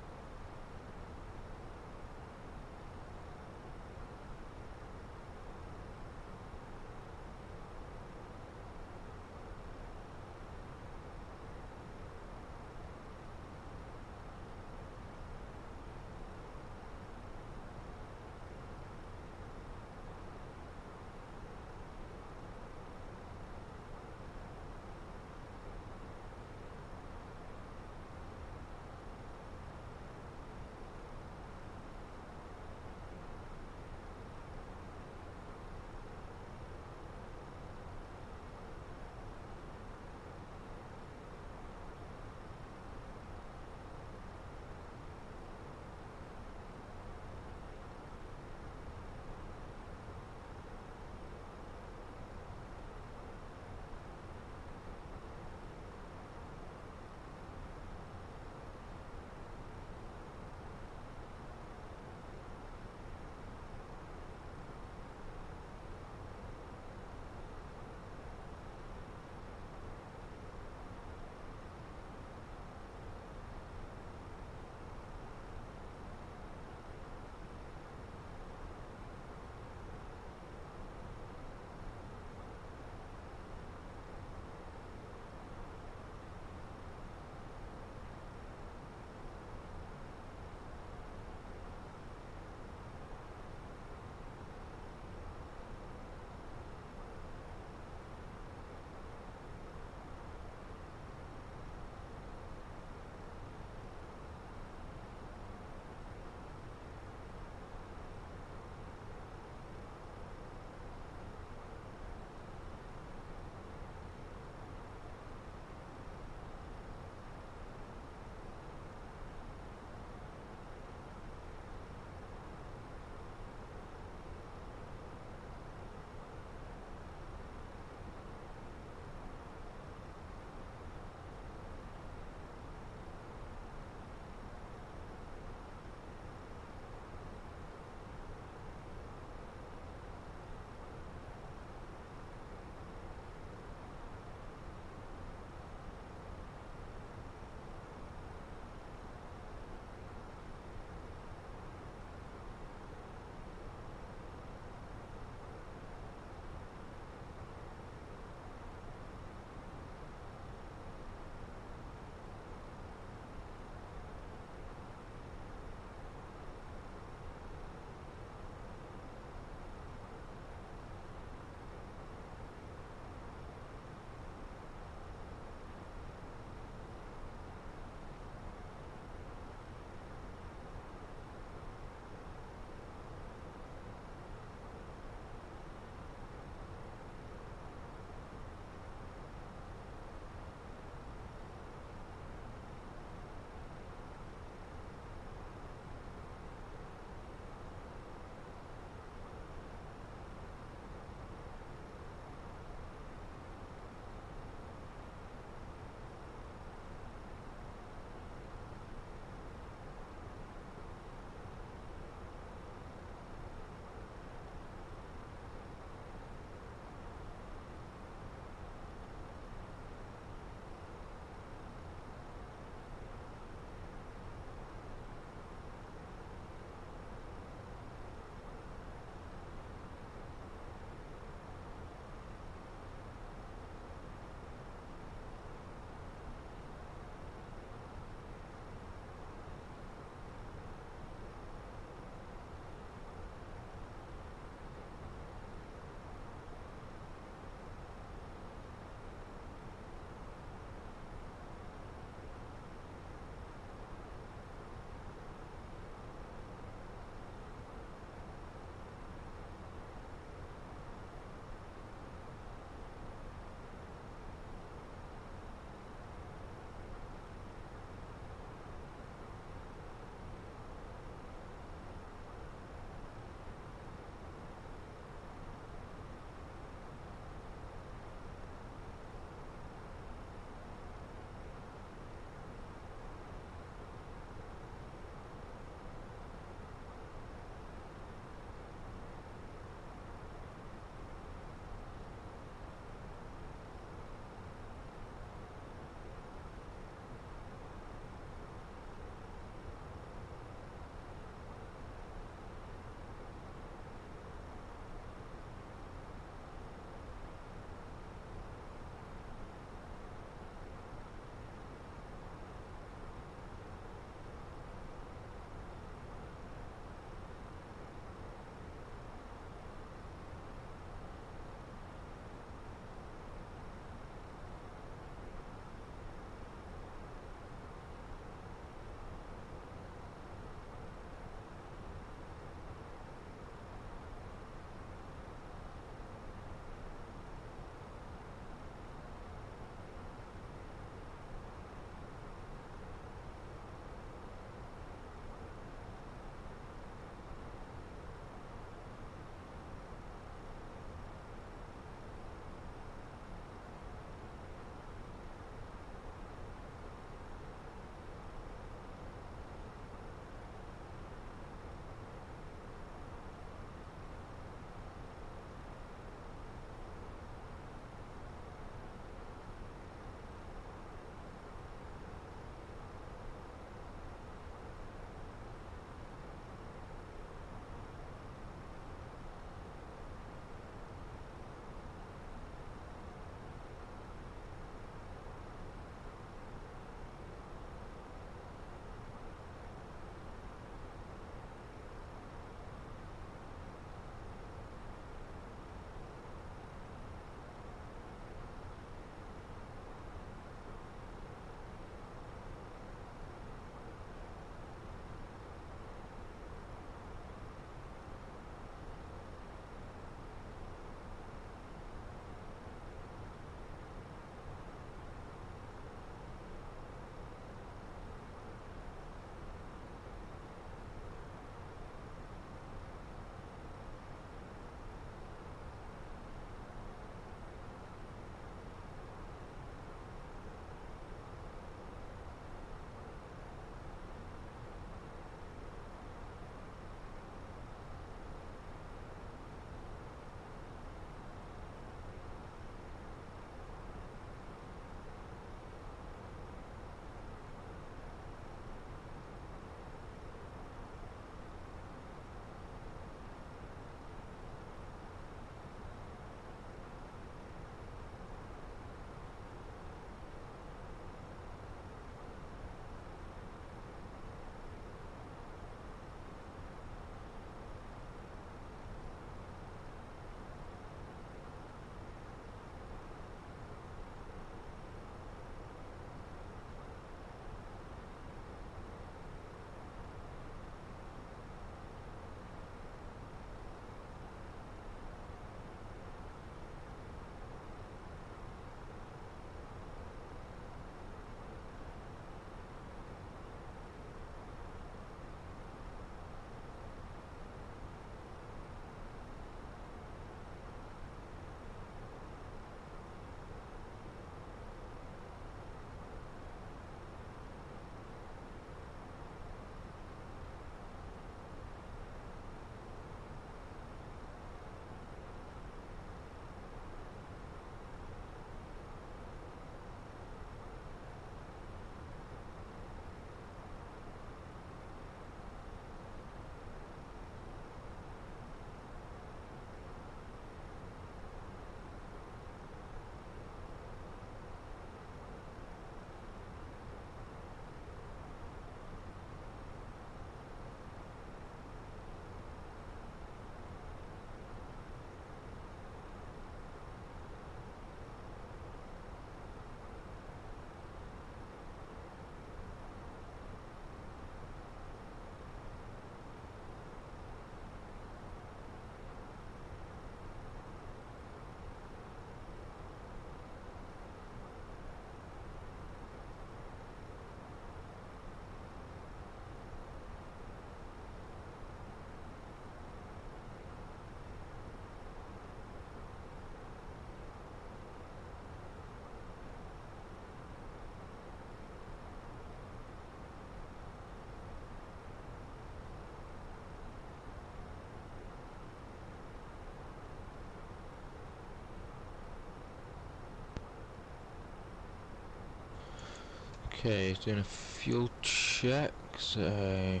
Okay, doing a fuel check. So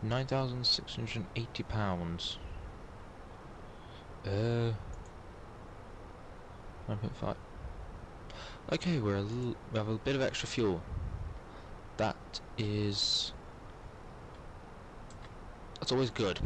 9,680 pounds. 9.5. Okay, we have a bit of extra fuel. That's always good.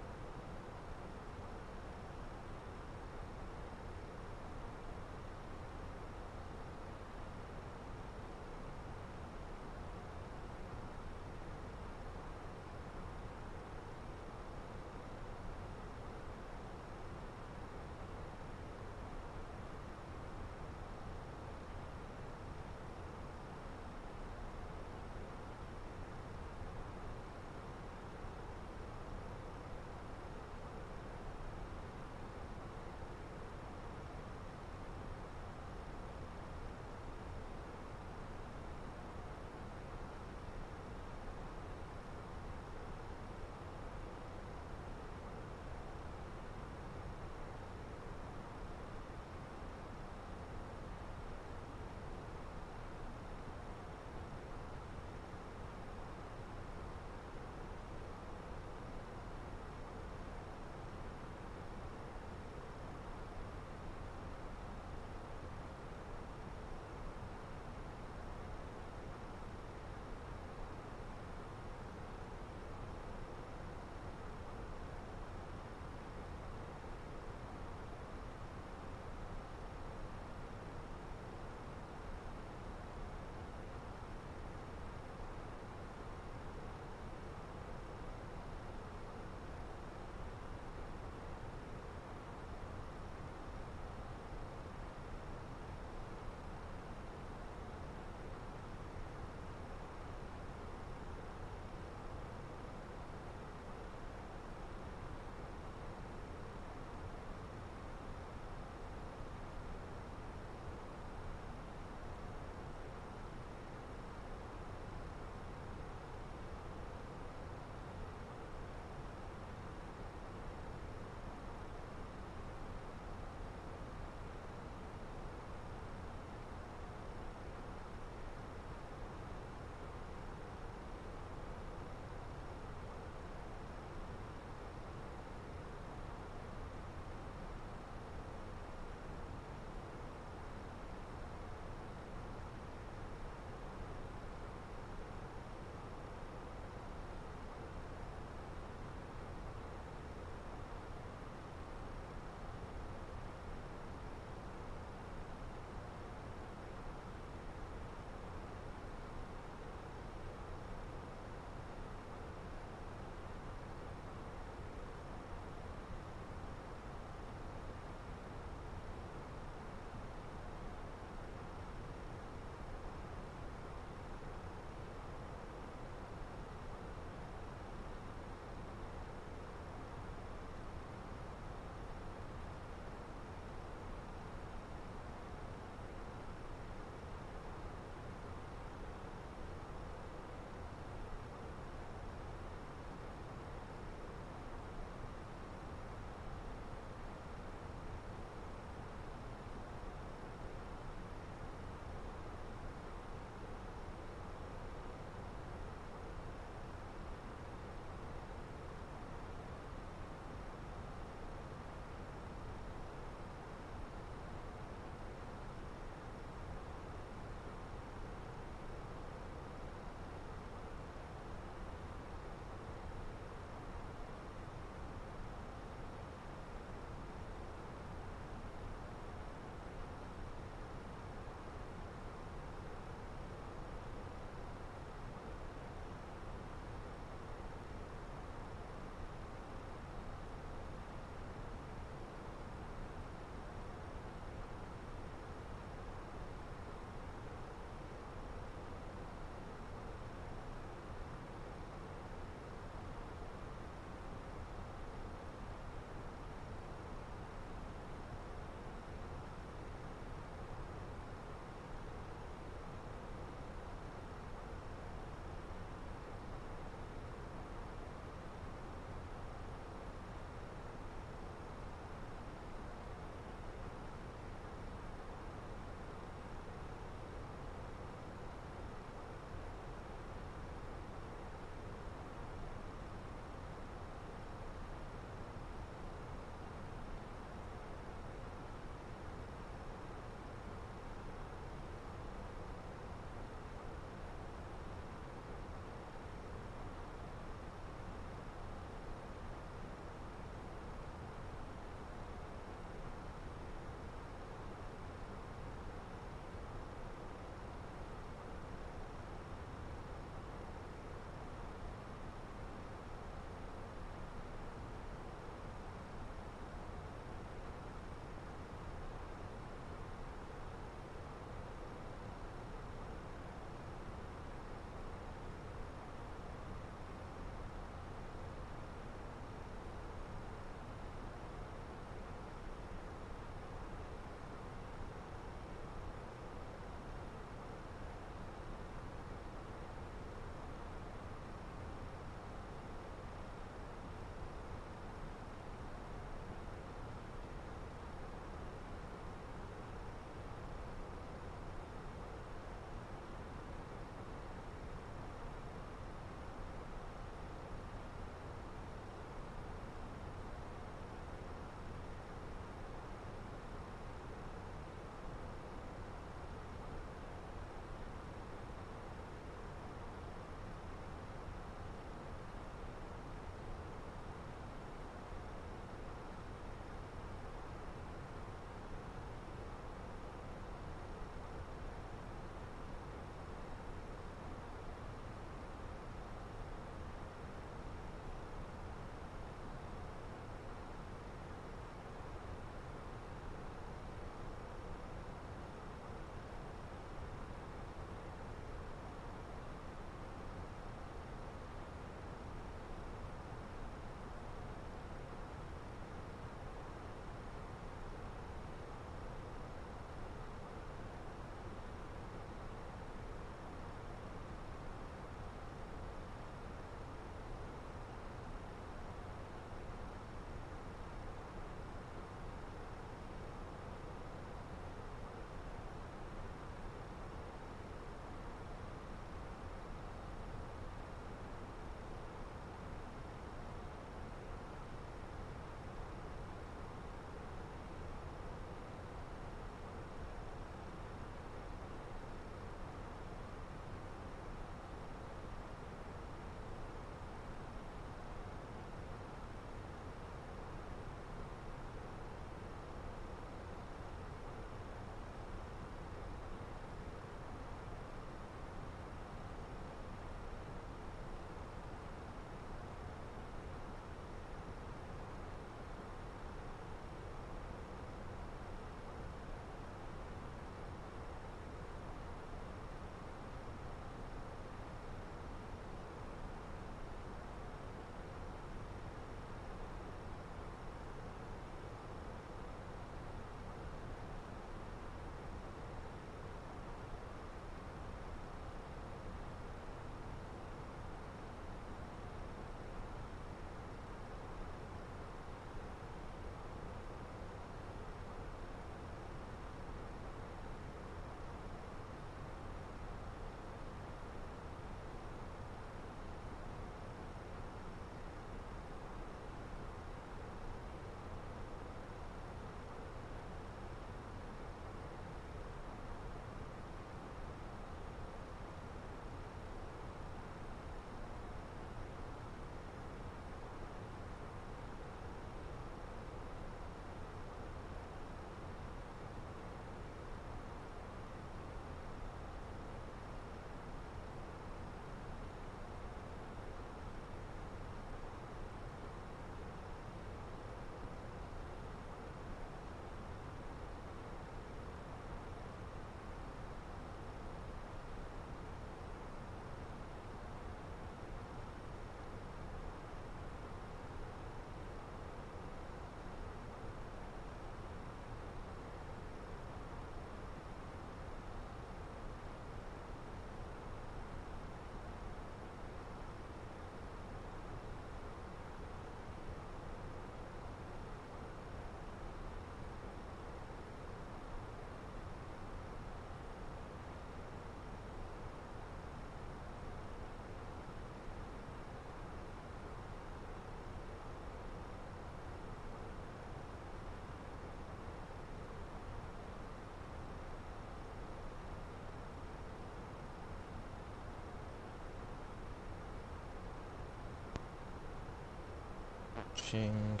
approaching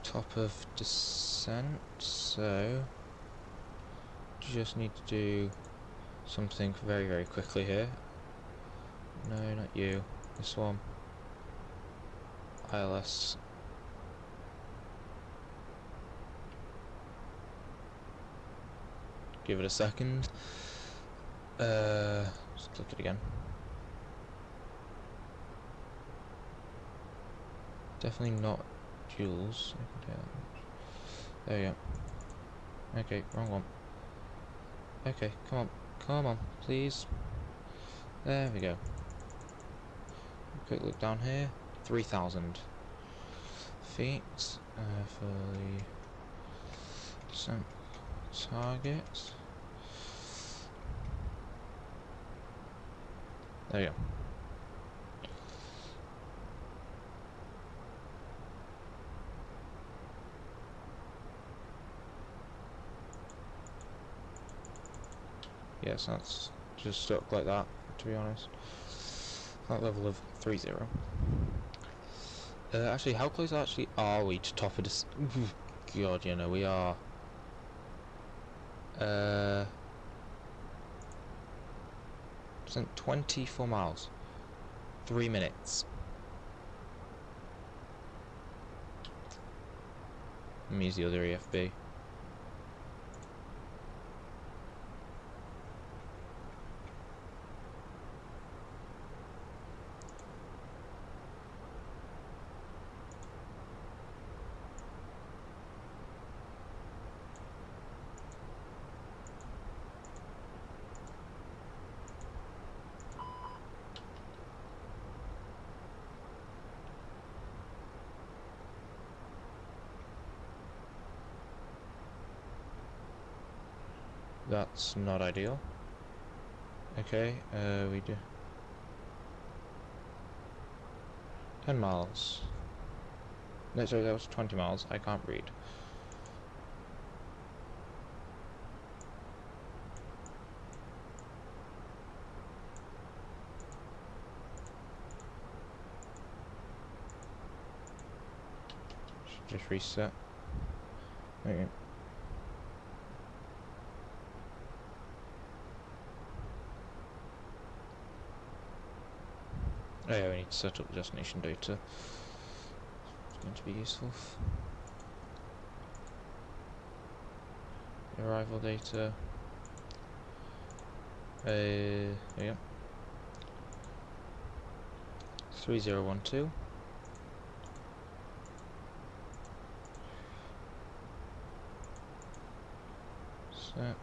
top of descent, so just need to do something very, very quickly here. No, not you. This one. ILS. Give it a second. Just click it again. Definitely not Jules. I can tell that. There we go. Okay, wrong one. Okay, come on. Come on, please. There we go. Quick look down here. 3,000 feet for the descent target. There we go. Yes, that's just stuck like that, to be honest. That level of 3-0. Actually, how close actually are we to top of this? God, you know, we are. 24 miles. 3 minutes. Let me use the other EFB. That's not ideal. Okay, we do 10 miles. No, sorry, that was 20 miles. I can't read. Should just reset. Okay. Oh yeah, we need to set up the destination data. It's going to be useful. Arrival data. There we go. 3012. Set.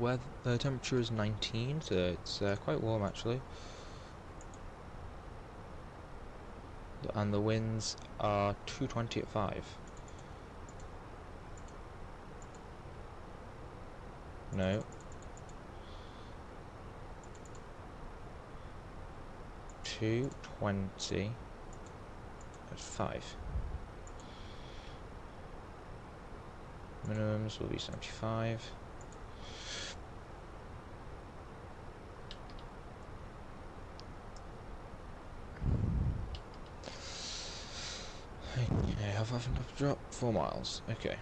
Weather, the temperature is 19, so it's quite warm actually. And the winds are 220 at 5. No. 220 at 5. Minimums will be 75. Okay, how far from the drop? 4 miles. Okay.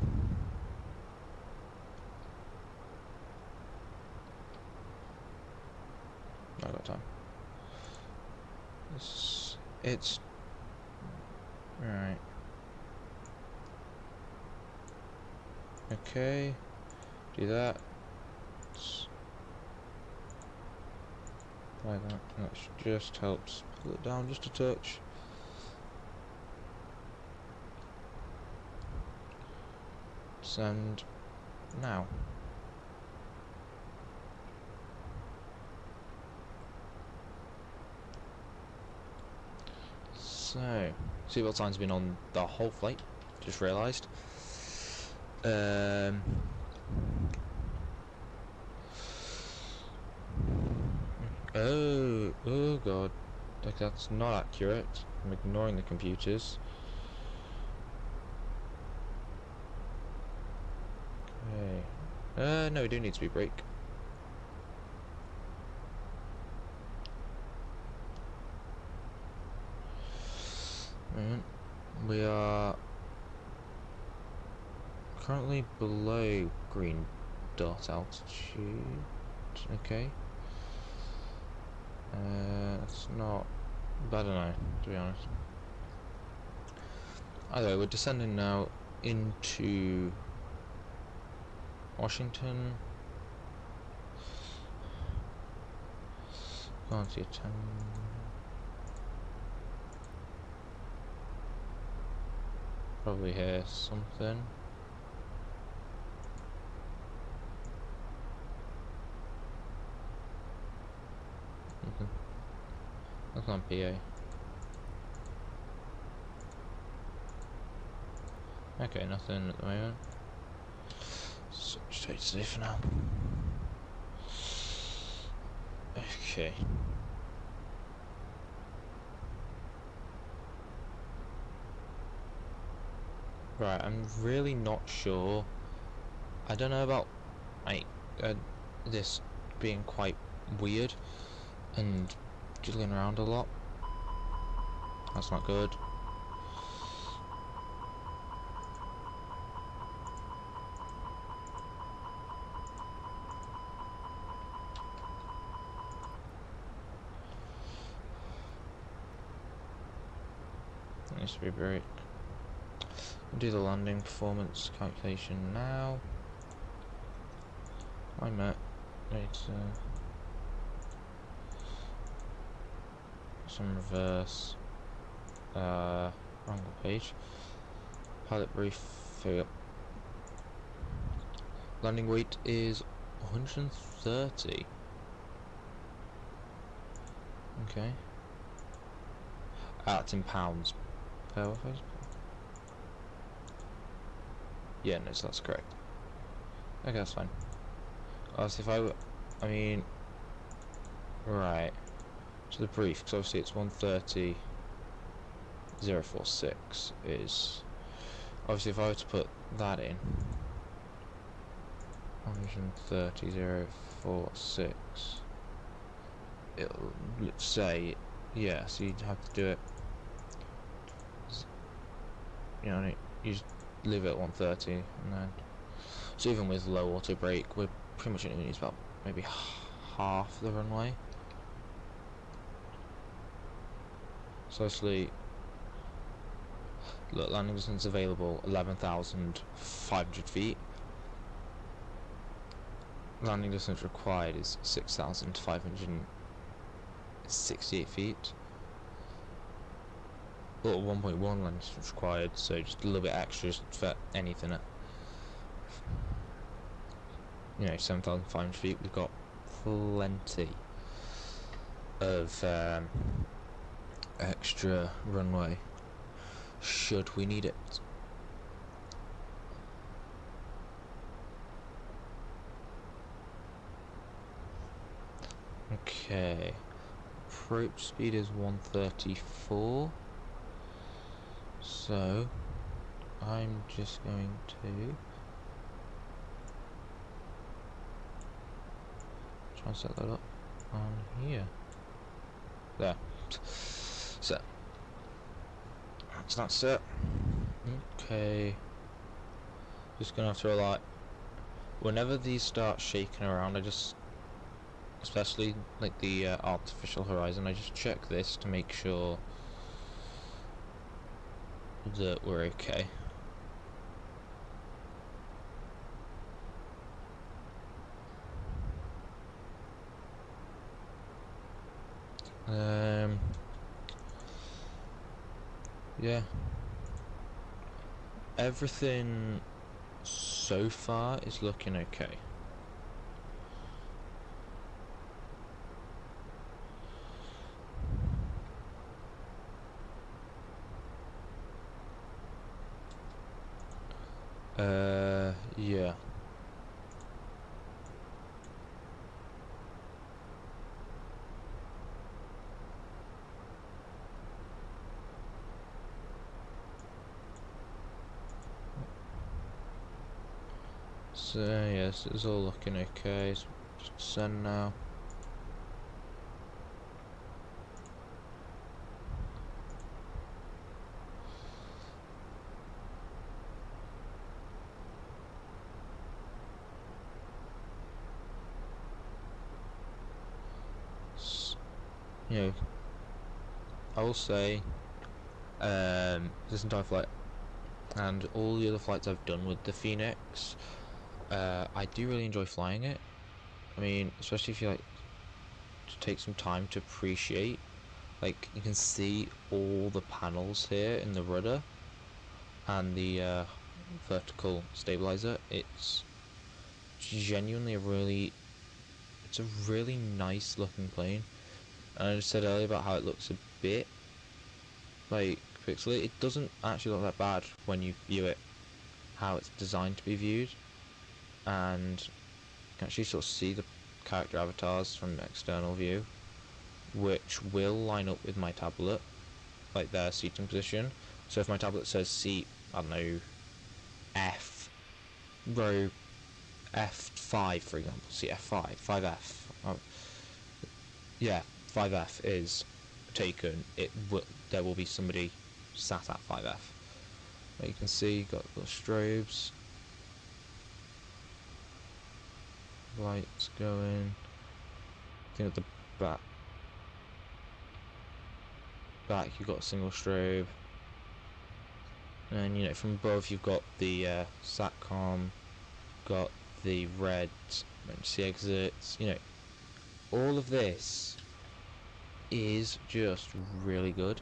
I got time. It's right. Okay. Do that. Like that. That just helps pull it down just a touch. Send now. So, seatbelt sign's been on the whole flight. Just realised. Oh god, like that's not accurate. I'm ignoring the computers. Okay. No, we do need to be brake. We are currently below green dot altitude. Okay. It's not bad, I don't know, to be honest. Either we're descending now into Washington. Can't see a 10. Probably hear something. That's not PA. Okay, nothing at the moment. So just wait to see for now. Okay. Right, I'm really not sure. I don't know about like this being quite weird and jiggling around a lot. That's not good. That needs to be break. Do the landing performance calculation now. I'm at some reverse wrong page. Pilot brief. Here. Landing weight is 130. Okay. That's in pounds. Yeah, no, so that's correct. Okay, that's fine. So if I mean, right. So the brief, because obviously it's 130.046 is, obviously if I were to put that in, 130.046, it'll, let's say, yeah, so you'd have to do it, you know, you just leave it at 130, and then, so even with low auto brake, we're pretty much going to use about maybe half the runway. So obviously, look, landing distance available 11,500 feet. Landing distance required is 6,568 feet. Well, 1.1 landing distance required, so just a little bit extra for anything at, you know, 7,500 feet. We've got plenty of extra runway should we need it. Okay, approach speed is 134, so I'm just going to try and set that up on here. There. So that's it. Okay, just gonna have to rely, whenever these start shaking around, I just, especially like the artificial horizon, I just check this to make sure that we're okay. Yeah, everything so far is looking okay. Yeah. So yes, it's all looking okay. So just send now. you know, I will say, this entire flight and all the other flights I've done with the Fenix, I do really enjoy flying it. I mean, especially if you like to take some time to appreciate, like, you can see all the panels here in the rudder and the vertical stabilizer. It's genuinely it's a really nice looking plane. And I just said earlier about how it looks a bit like pixelated. It doesn't actually look that bad when you view it how it's designed to be viewed, and you can actually sort of see the character avatars from external view, which will line up with my tablet, like their seating position. So if my tablet says seat, I don't know, F, row F5 for example, seat F5, 5F, yeah, 5F is taken, there will be somebody sat at 5F. Like you can see, got the strobes, lights going. I think at the back you've got a single strobe, and you know from above you've got the satcom, got the red emergency exits. You know, all of this is just really good.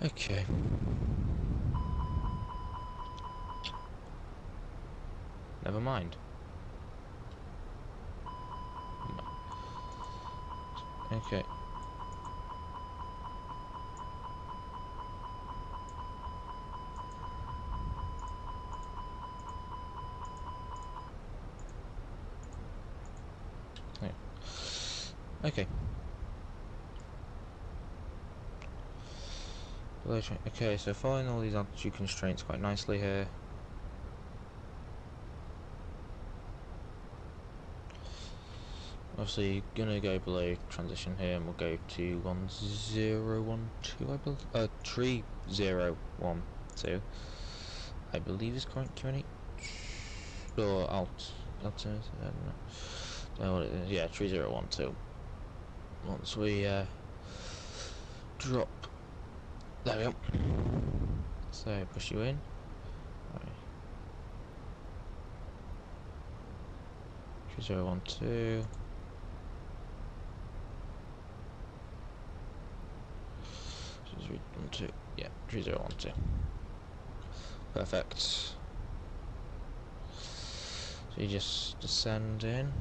Okay. Never mind. Okay. Okay. Okay, so following all these altitude constraints quite nicely here. Obviously, gonna go below transition here, and we'll go to 1012, I believe. 3012, I believe is current QNH or altitude. I don't know what it is. Yeah, 3012. Once we drop, there we go. So push you in. Right. 3012. 3012. Yeah, 3012. Perfect. So you just descend in.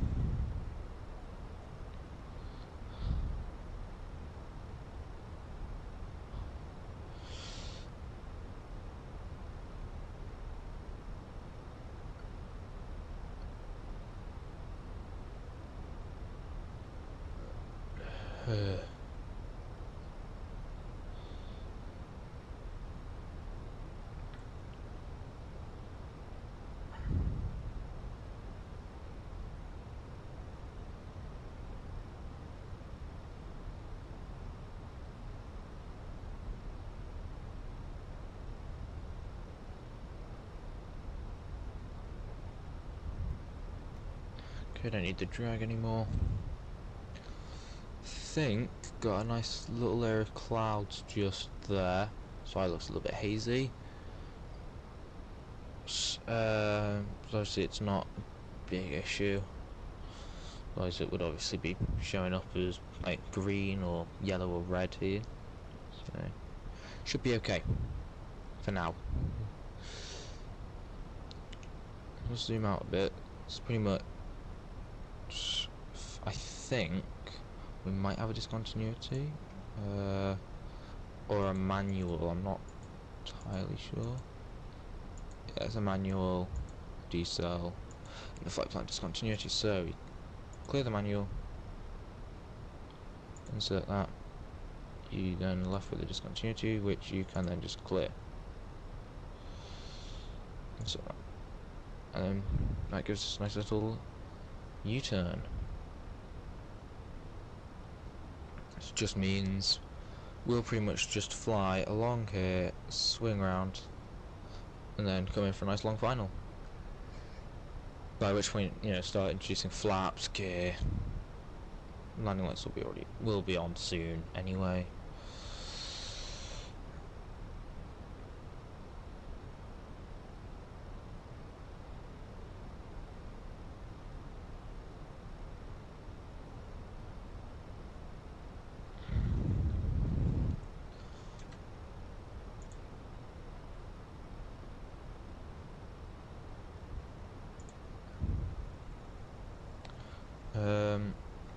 Okay, don't need the drag anymore. Think got a nice little layer of clouds just there, so it looks a little bit hazy. Obviously it's not a big issue, otherwise it would obviously be showing up as like green or yellow or red here, so should be okay for now. Let's zoom out a bit. It's pretty much, I think we might have a discontinuity or a manual, I'm not entirely sure. Yeah, it's a manual decel and the flight plan discontinuity, so we clear the manual, insert that, you then left with the discontinuity, which you can then just clear. Insert that. And then that gives us a nice little U-turn. It just means we'll pretty much just fly along here, swing around, and then come in for a nice long final. By which point, start introducing flaps, gear. Landing lights will be on soon anyway.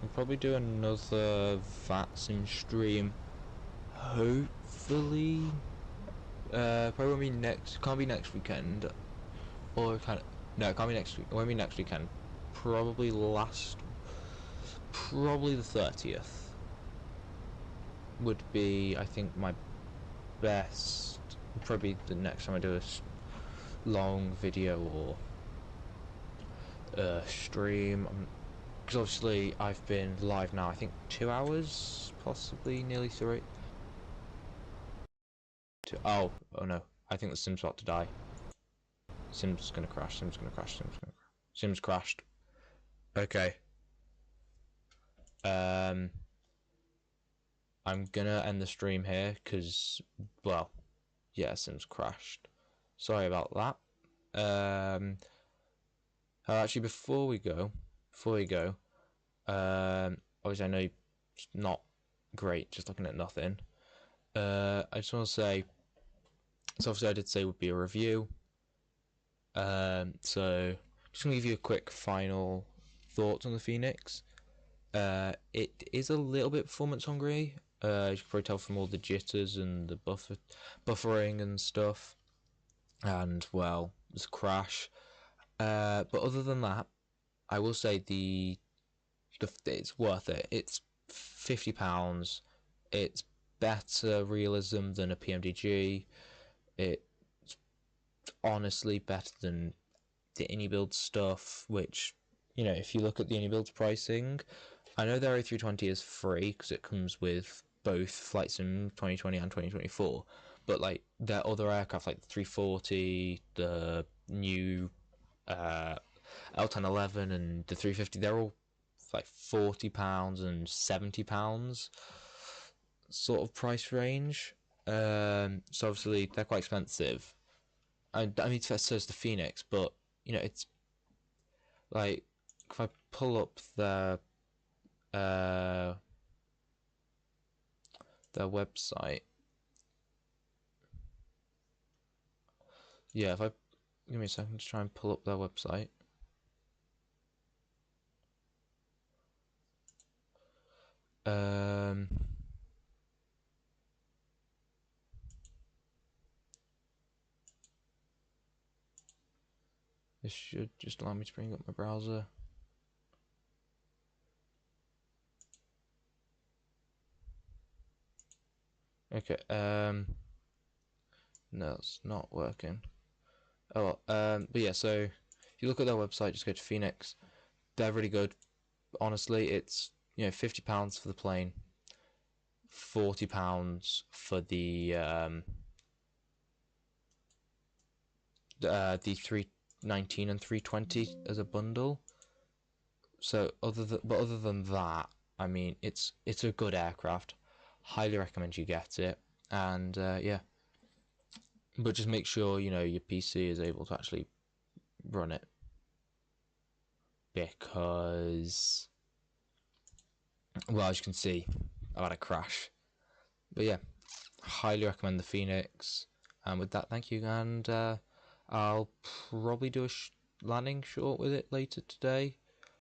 We'll probably do another VATSIM stream. Hopefully, probably won't be next. Can't be next weekend, or it can't be next week. It won't be next weekend. Probably the 30th would be, I think, my best. Probably the next time I do a long video or stream. Because obviously I've been live now, I think 2 hours, possibly nearly 3. Oh no, I think the sim's about to die. Sim's gonna crash, Sim's crashed. Okay. I'm gonna end the stream here, because, well, yeah, Sim's crashed. Sorry about that. Actually, before we go, obviously I know it's not great just looking at nothing. I just want to say, so obviously I did say it would be a review. So just gonna give you a quick final thoughts on the Fenix. It is a little bit performance hungry. You can probably tell from all the jitters and the buffering and stuff, and well, there's a crash. But other than that, I will say it's worth it. It's £50. It's better realism than a PMDG. It's honestly better than the AnyBuild stuff, which, if you look at the AnyBuild's pricing, I know their a320 is free because it comes with both Flight Sim 2020 and 2024, but like their other aircraft, like the 340, the new L1011 and the 350, they're all like £40 and £70 sort of price range. So obviously they're quite expensive. I mean, so is the Fenix, but it's like, if I pull up their website, yeah, if I give me a second to try and pull up their website. This should just allow me to bring up my browser. Okay, no, it's not working. Oh well, but yeah, so if you look at their website, just go to Fenix. They're really good. Honestly, it's £50 for the plane, £40 for the 319 and 320 as a bundle. So other than that, I mean, it's a good aircraft. Highly recommend you get it, and yeah. But just make sure your PC is able to actually run it, because, well, as you can see, I had a crash. But yeah, highly recommend the Fenix. And with that, thank you, and I'll probably do a landing short with it later today.